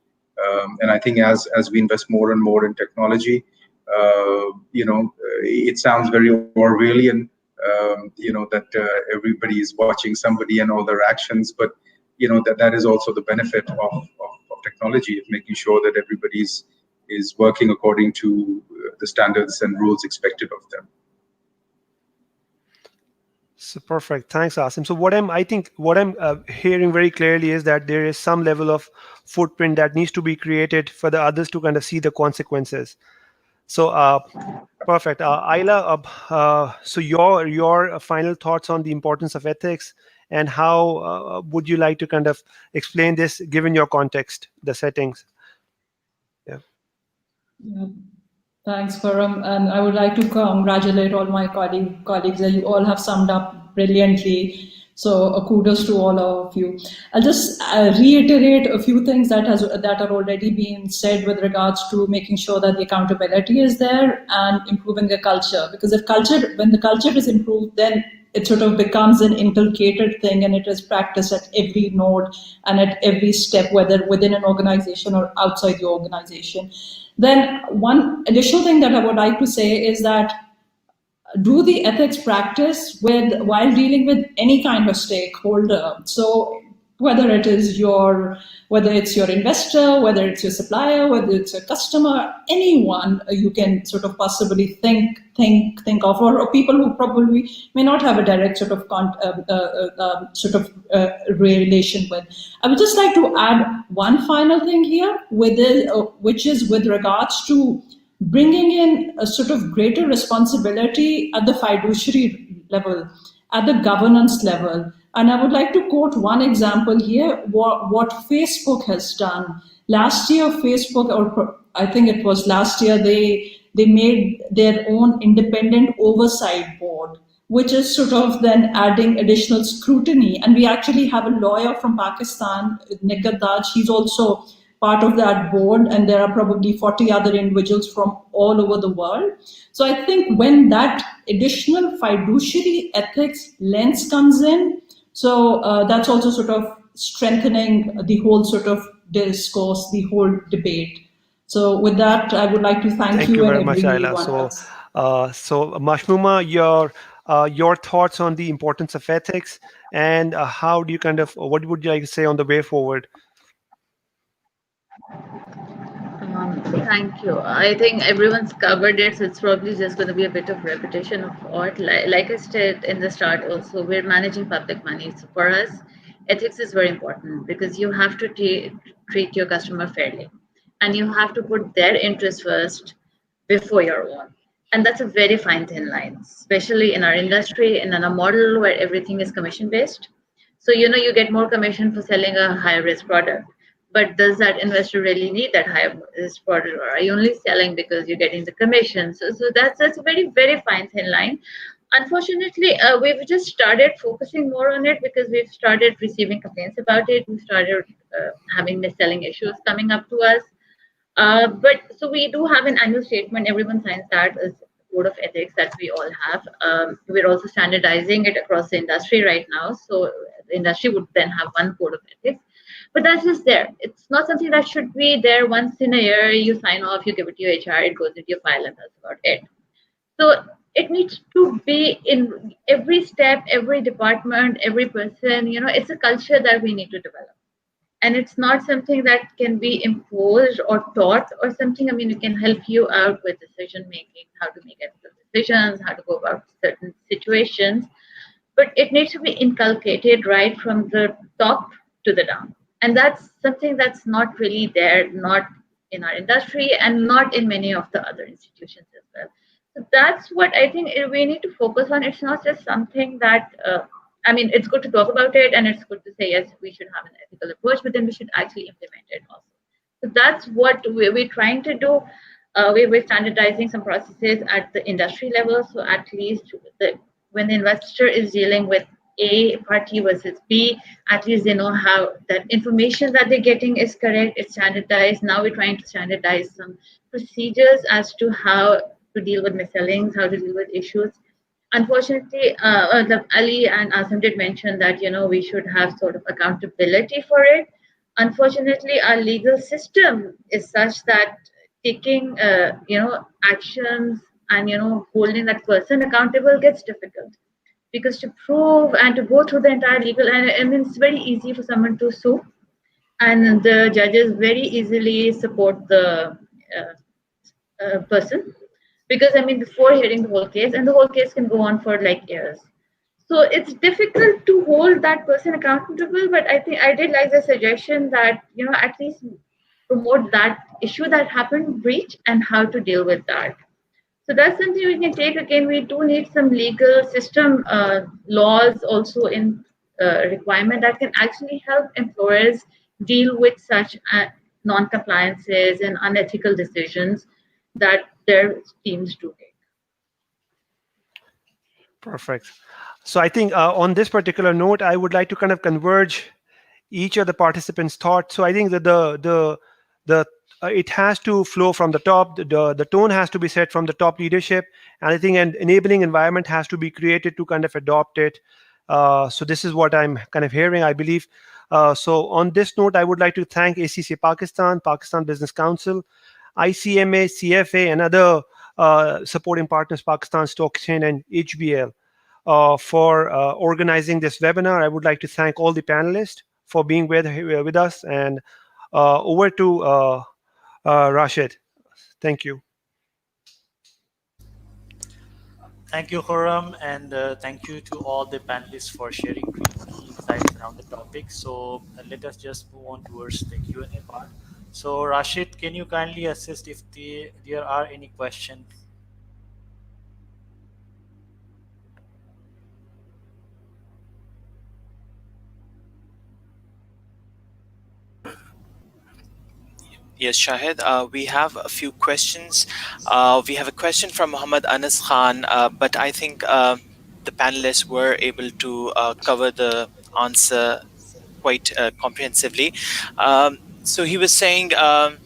And I think as we invest more and more in technology, it sounds very Orwellian, that everybody is watching somebody and all their actions, but that is also the benefit of technology, of making sure that everybody is working according to the standards and rules expected of them. So perfect. Thanks, Asim. So what I'm hearing very clearly is that there is some level of footprint that needs to be created for the others to kind of see the consequences. So perfect. Ayla, so your final thoughts on the importance of ethics, and how would you like to kind of explain this given your context, the settings? Yeah. Thanks, Param. And I would like to congratulate all my colleagues that you all have summed up brilliantly. So kudos to all of you. I'll just reiterate a few things that are already being said with regards to making sure that the accountability is there and improving the culture. Because when the culture is improved, then it sort of becomes an inculcated thing, and it is practiced at every node and at every step, whether within an organization or outside the organization. Then one additional thing that I would like to say is that do the ethics practice while dealing with any kind of stakeholder. So whether it's your investor, whether it's your supplier, whether it's a customer, anyone you can sort of possibly think of, or people who probably may not have a direct sort of relation with. I would just like to add one final thing here, which is with regards to bringing in a sort of greater responsibility at the fiduciary level, at the governance level. And I would like to quote one example here, what Facebook has done. Last year, Facebook, or I think it was last year, they made their own independent oversight board, which is sort of then adding additional scrutiny. And we actually have a lawyer from Pakistan, Nigat Daj, he's also part of that board, and there are probably 40 other individuals from all over the world. So I think when that additional fiduciary ethics lens comes in, so that's also sort of strengthening the whole sort of discourse, the whole debate. So with that, I would like to thank you very much, Ayla. So Mashmuma, your thoughts on the importance of ethics, and how do you what would you like to say on the way forward? Thank you. I think everyone's covered it, so it's probably just going to be a bit of repetition of what, like I said in the start also, we're managing public money. So for us, ethics is very important because you have to treat your customer fairly, and you have to put their interest first before your own. And that's a very fine thin line, especially in our industry and in a model where everything is commission based. So, you get more commission for selling a high risk product. But does that investor really need that high risk product, or are you only selling because you're getting the commission? So that's a very, very fine thin line. Unfortunately, we've just started focusing more on it because we've started receiving complaints about it. We started having mis-selling issues coming up to us. But so we do have an annual statement. Everyone signs that as code of ethics that we all have. We're also standardizing it across the industry right now. So the industry would then have one code of ethics. But that's just there. It's not something that should be there once in a year. You sign off, you give it to your HR, it goes into your file, and that's about it. So it needs to be in every step, every department, every person. It's a culture that we need to develop. And it's not something that can be imposed or taught or something. I mean, it can help you out with decision making, how to make ethical decisions, how to go about certain situations. But it needs to be inculcated right from the top to the down. And that's something that's not really there, not in our industry and not in many of the other institutions as well. So that's what I think we need to focus on. It's not just something that, I mean, it's good to talk about it and it's good to say, yes, we should have an ethical approach, but then we should actually implement it also. So that's what we're trying to do. We're standardizing some processes at the industry level. So at least when the investor is dealing with A party versus B, at least they know how that information that they're getting is correct, it's standardized. Now we're trying to standardize some procedures as to how to deal with mis-sellings, how to deal with issues. Unfortunately, Ali and Asam did mention that we should have sort of accountability for it. Unfortunately, our legal system is such that taking actions and holding that person accountable gets difficult, because to prove and to go through the entire legal, and I mean, it's very easy for someone to sue, and the judges very easily support the person, because I mean, before hearing the whole case, and the whole case can go on for like years. So it's difficult to hold that person accountable. But I think I did like the suggestion that at least promote that issue that happened, breach, and how to deal with that. So that's something we can take. Again, we do need some legal system laws also in requirement that can actually help employers deal with such non-compliances and unethical decisions that their teams do take. Perfect. So I think on this particular note, I would like to kind of converge each of the participants' thoughts. So I think that the it has to flow from the top. The tone has to be set from the top leadership, and I think an enabling environment has to be created to kind of adopt it. So this is what I'm kind of hearing, I believe. So on this note, I would like to thank ACCA Pakistan Business Council, ICMA, CFA, and other supporting partners, Pakistan Stock Exchange and HBL, for organizing this webinar. I would like to thank all the panelists for being with us, and over to Rashid. Thank you. Thank you, Khurram, and thank you to all the panelists for sharing key insights around the topic. So let us just move on towards the Q&A part. So Rashid, can you kindly assist if there are any questions? Yes, Shahid, we have a few questions. We have a question from Muhammad Anas Khan, but I think the panelists were able to cover the answer quite comprehensively. So he was saying,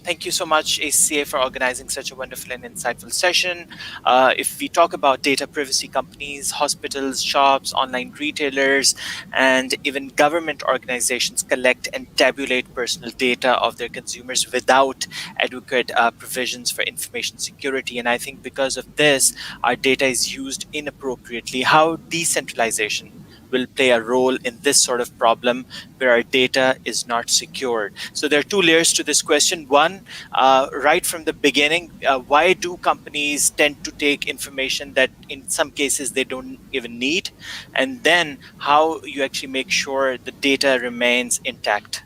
thank you so much, ACCA, for organizing such a wonderful and insightful session. If we talk about data privacy companies, hospitals, shops, online retailers, and even government organizations collect and tabulate personal data of their consumers without adequate provisions for information security. And I think because of this, our data is used inappropriately. How decentralization will play a role in this sort of problem where our data is not secured. So there are two layers to this question. One, right from the beginning, why do companies tend to take information that in some cases they don't even need? And then how you actually make sure the data remains intact.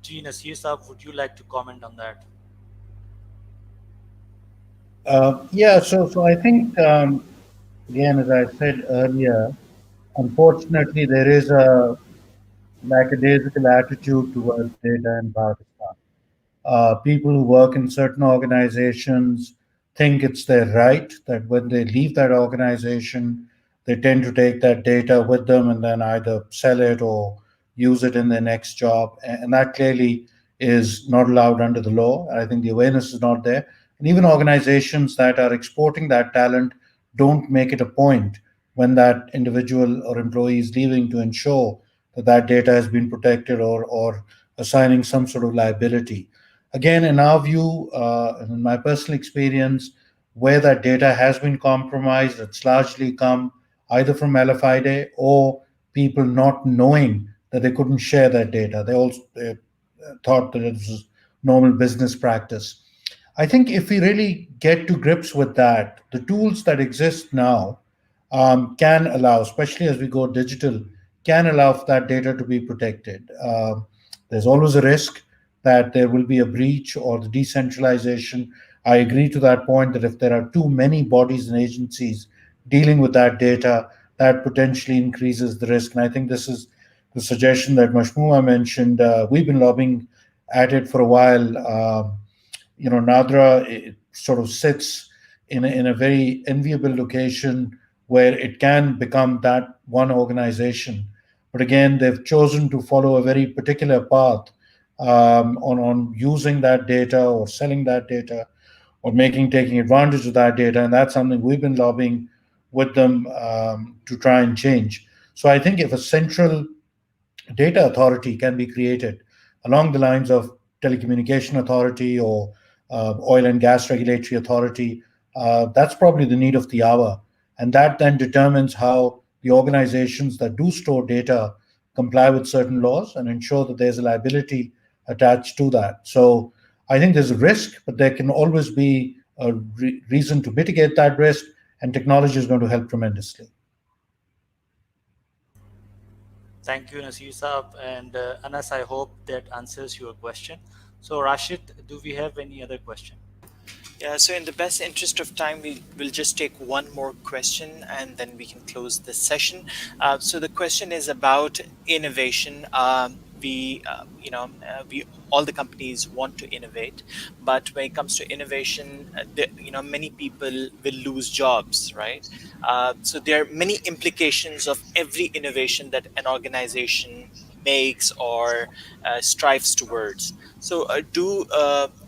Ji Nasir Saab, would you like to comment on that? Yeah, so I think again, as I said earlier, unfortunately, there is a lackadaisical attitude towards data in Pakistan. People who work in certain organizations think it's their right that when they leave that organization, they tend to take that data with them and then either sell it or use it in their next job. And that clearly is not allowed under the law. I think the awareness is not there. And even organizations that are exporting that talent don't make it a point when that individual or employee is leaving to ensure that that data has been protected or assigning some sort of liability. Again, in our view, and in my personal experience, where that data has been compromised, it's largely come either from LFIDE or people not knowing that they couldn't share that data. They thought that it was normal business practice. I think if we really get to grips with that, the tools that exist now can allow, especially as we go digital, can allow for that data to be protected. There's always a risk that there will be a breach or the decentralization. I agree to that point that if there are too many bodies and agencies dealing with that data, that potentially increases the risk. And I think this is the suggestion that Mashmua mentioned. We've been lobbying at it for a while. Nadra, it sort of sits in a very enviable location where it can become that one organization. But again, they've chosen to follow a very particular path on using that data or selling that data or taking advantage of that data. And that's something we've been lobbying with them to try and change. So I think if a central data authority can be created along the lines of telecommunication authority or oil and gas regulatory authority, that's probably the need of the hour. And that then determines how the organizations that do store data comply with certain laws and ensure that there's a liability attached to that. So I think there's a risk, but there can always be a reason to mitigate that risk, and technology is going to help tremendously. Thank you, Nasir Saab. And Anas, I hope that answers your question. So, Rashid, do we have any other question? Yeah, so in the best interest of time, we will just take one more question and then we can close this session. So the question is about innovation. We all the companies want to innovate, but when it comes to innovation, many people will lose jobs, right? So there are many implications of every innovation that an organization makes or strives towards. So do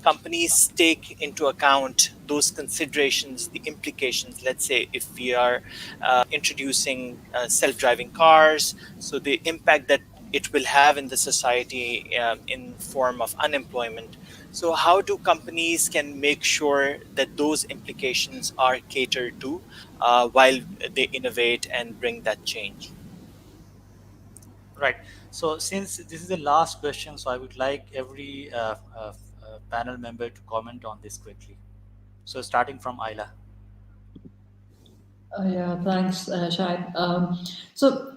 companies take into account those considerations, the implications? Let's say if we are introducing self-driving cars, so the impact that it will have in the society in form of unemployment. So how do companies can make sure that those implications are catered to while they innovate and bring that change? Right. So, since this is the last question, so I would like every panel member to comment on this quickly. So, starting from Ayla. Yeah, thanks, Shahid. So,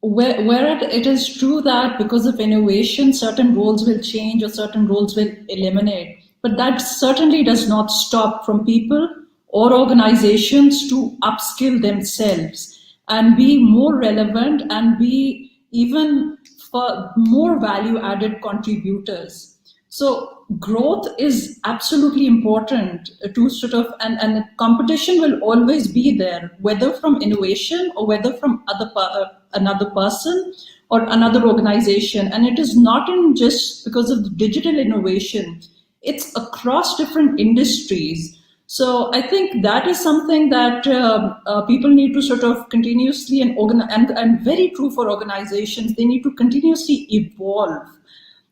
where it is true that because of innovation, certain roles will change or certain roles will eliminate, but that certainly does not stop from people or organizations to upskill themselves and be more relevant and be even for more value added contributors. So growth is absolutely important to sort of, and competition will always be there, whether from innovation or whether from another person or another organization. And it is not in just because of the digital innovation, it's across different industries. So I think that is something that people need to sort of continuously and very true for organizations, they need to continuously evolve.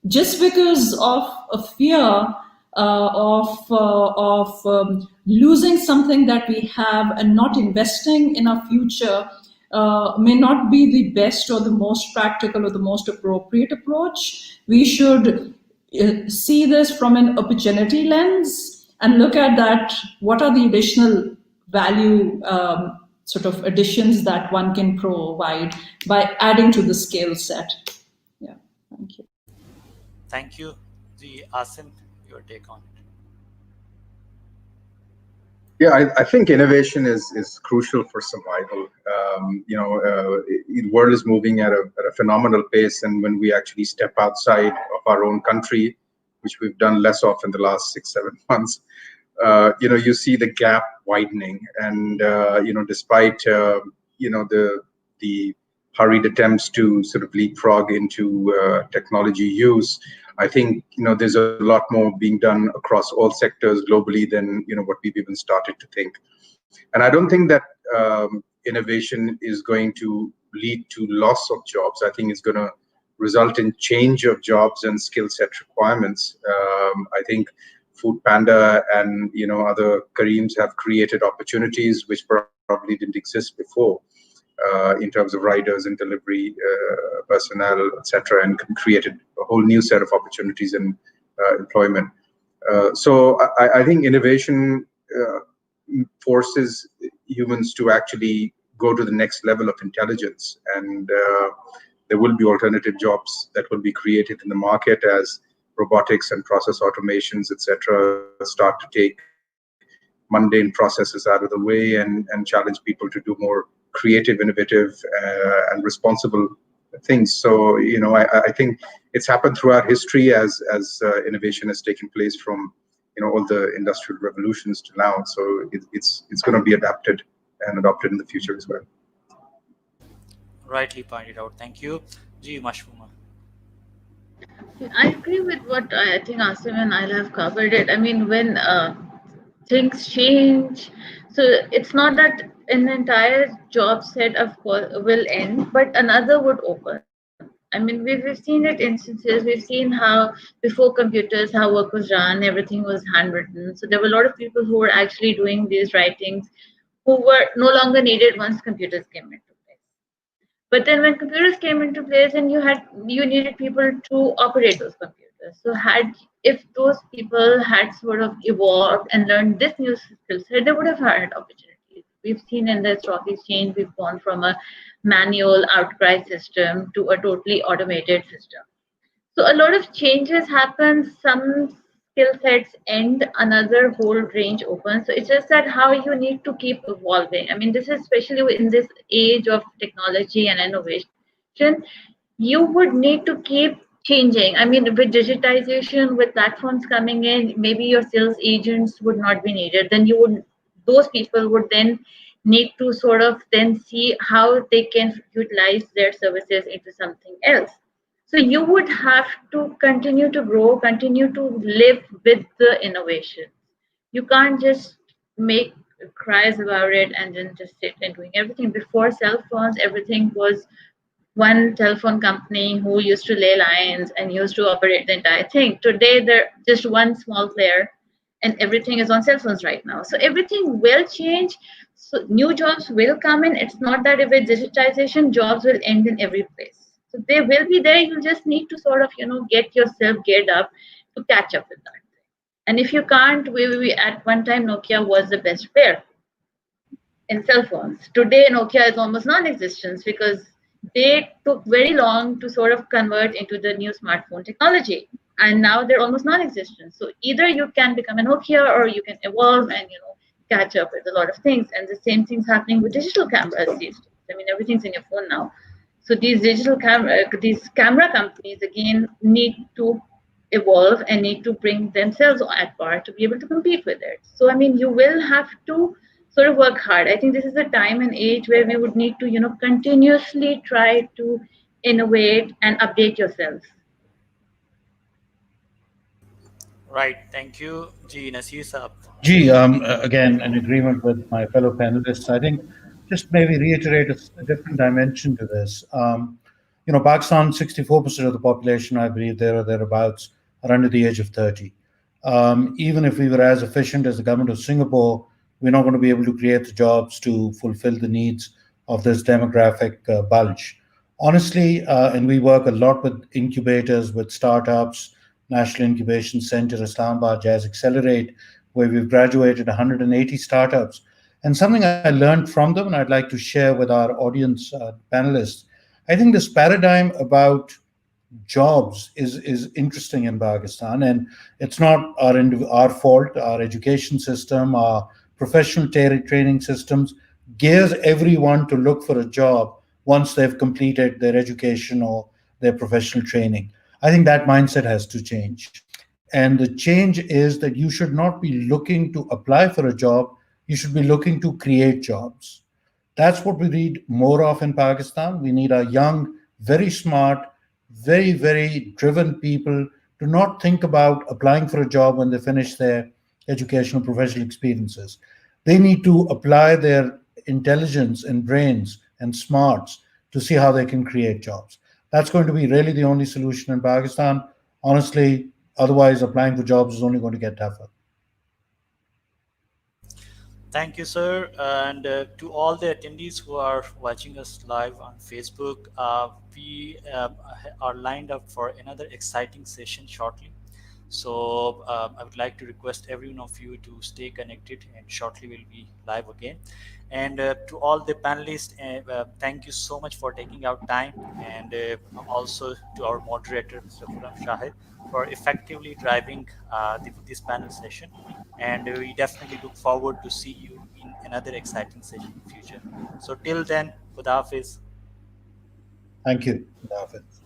Just because of a fear of losing something that we have and not investing in our future may not be the best or the most practical or the most appropriate approach. We should see this from an opportunity lens and look at that. What are the additional value sort of additions that one can provide by adding to the skill set? Yeah, thank you. Thank you. The Asim, your take on it. Yeah, I think innovation is crucial for survival. The world is moving at a phenomenal pace, and when we actually step outside of our own country, which we've done less of in the last 6-7 months, you see the gap widening, and despite the hurried attempts to sort of leapfrog into technology use, I think there's a lot more being done across all sectors globally than what we've even started to think. And I don't think that innovation is going to lead to loss of jobs. I think it's going to result in change of jobs and skill set requirements. I think Food Panda and other Kareems have created opportunities which probably didn't exist before, in terms of riders and delivery personnel, etc., and created a whole new set of opportunities in employment. So I think innovation forces humans to actually go to the next level of intelligence, and there will be alternative jobs that will be created in the market as robotics and process automations, etc., start to take mundane processes out of the way and challenge people to do more creative, innovative, and responsible things. So I think it's happened throughout history as innovation has taken place from all the industrial revolutions to now. So it's going to be adapted and adopted in the future as well. Rightly pointed out. Thank you. Ji Mashfuma. I agree with what I think Asim and I have covered it. I mean, when things change, so it's not that an entire job set of course will end, but another would open. I mean, we've seen it instances. We've seen how before computers, how work was run, everything was handwritten. So there were a lot of people who were actually doing these writings who were no longer needed once computers came into place. But then when computers came into place, and you needed people to operate those computers. So if those people had sort of evolved and learned this new skill set, they would have had opportunities. We've seen in the stock exchange, we've gone from a manual outcry system to a totally automated system. So a lot of changes happen. Some skill sets end, another whole range opens. So it's just that how you need to keep evolving. I mean, this is especially in this age of technology and innovation, you would need to keep changing. I mean, with digitization, with platforms coming in, maybe your sales agents would not be needed. Then those people would then need to sort of then see how they can utilize their services into something else. So you would have to continue to grow, continue to live with the innovation. You can't just make cries about it and then just sit and doing everything. Before cell phones, everything was one telephone company who used to lay lines and used to operate the entire thing. Today, they're just one small player, and everything is on cell phones right now. So everything will change. So new jobs will come in. It's not that with digitization, jobs will end in every place. So they will be there. You just need to sort of, get yourself geared up to catch up with that. And if you can't, we at one time Nokia was the best player in cell phones. Today Nokia is almost non-existent because they took very long to sort of convert into the new smartphone technology, and now they're almost non-existent. So either you can become a Nokia or you can evolve and catch up with a lot of things. And the same thing's happening with digital cameras these days. I mean, everything's in your phone now. So these camera companies again need to evolve and need to bring themselves at par to be able to compete with it. So I mean, you will have to sort of work hard. I think this is the time and age where we would need to continuously try to innovate and update yourself. Right. Thank you, Ji Nasir Saab. Gee, again, in agreement with my fellow panelists, I think just maybe reiterate a different dimension to this. Pakistan, 64% of the population, I believe, there or thereabouts, are under the age of 30. Even if we were as efficient as the government of Singapore, we're not going to be able to create the jobs to fulfill the needs of this demographic bulge. Honestly, and we work a lot with incubators, with startups, National Incubation Center, Islamabad, Jazz Accelerate, where we've graduated 180 startups. And something I learned from them, and I'd like to share with our audience panelists, I think this paradigm about jobs is interesting in Pakistan, and it's not our fault. Our education system, our professional training systems gears everyone to look for a job once they've completed their education or their professional training. I think that mindset has to change. And the change is that you should not be looking to apply for a job, you should be looking to create jobs. That's what we need more of in Pakistan. We need our young, very smart, very, very driven people to not think about applying for a job when they finish their educational professional experiences. They need to apply their intelligence and brains and smarts to see how they can create jobs. That's going to be really the only solution in Pakistan. Honestly, otherwise, applying for jobs is only going to get tougher. Thank you, sir. And to all the attendees who are watching us live on Facebook, we are lined up for another exciting session shortly. So I would like to request every one of you to stay connected, and shortly we'll be live again. And to all the panelists, thank you so much for taking out time, and also to our moderator, Mr. Khurram Shahid, for effectively driving this panel session. And we definitely look forward to see you in another exciting session in future. So till then, Khuda Hafiz. Thank you. Khuda Hafiz.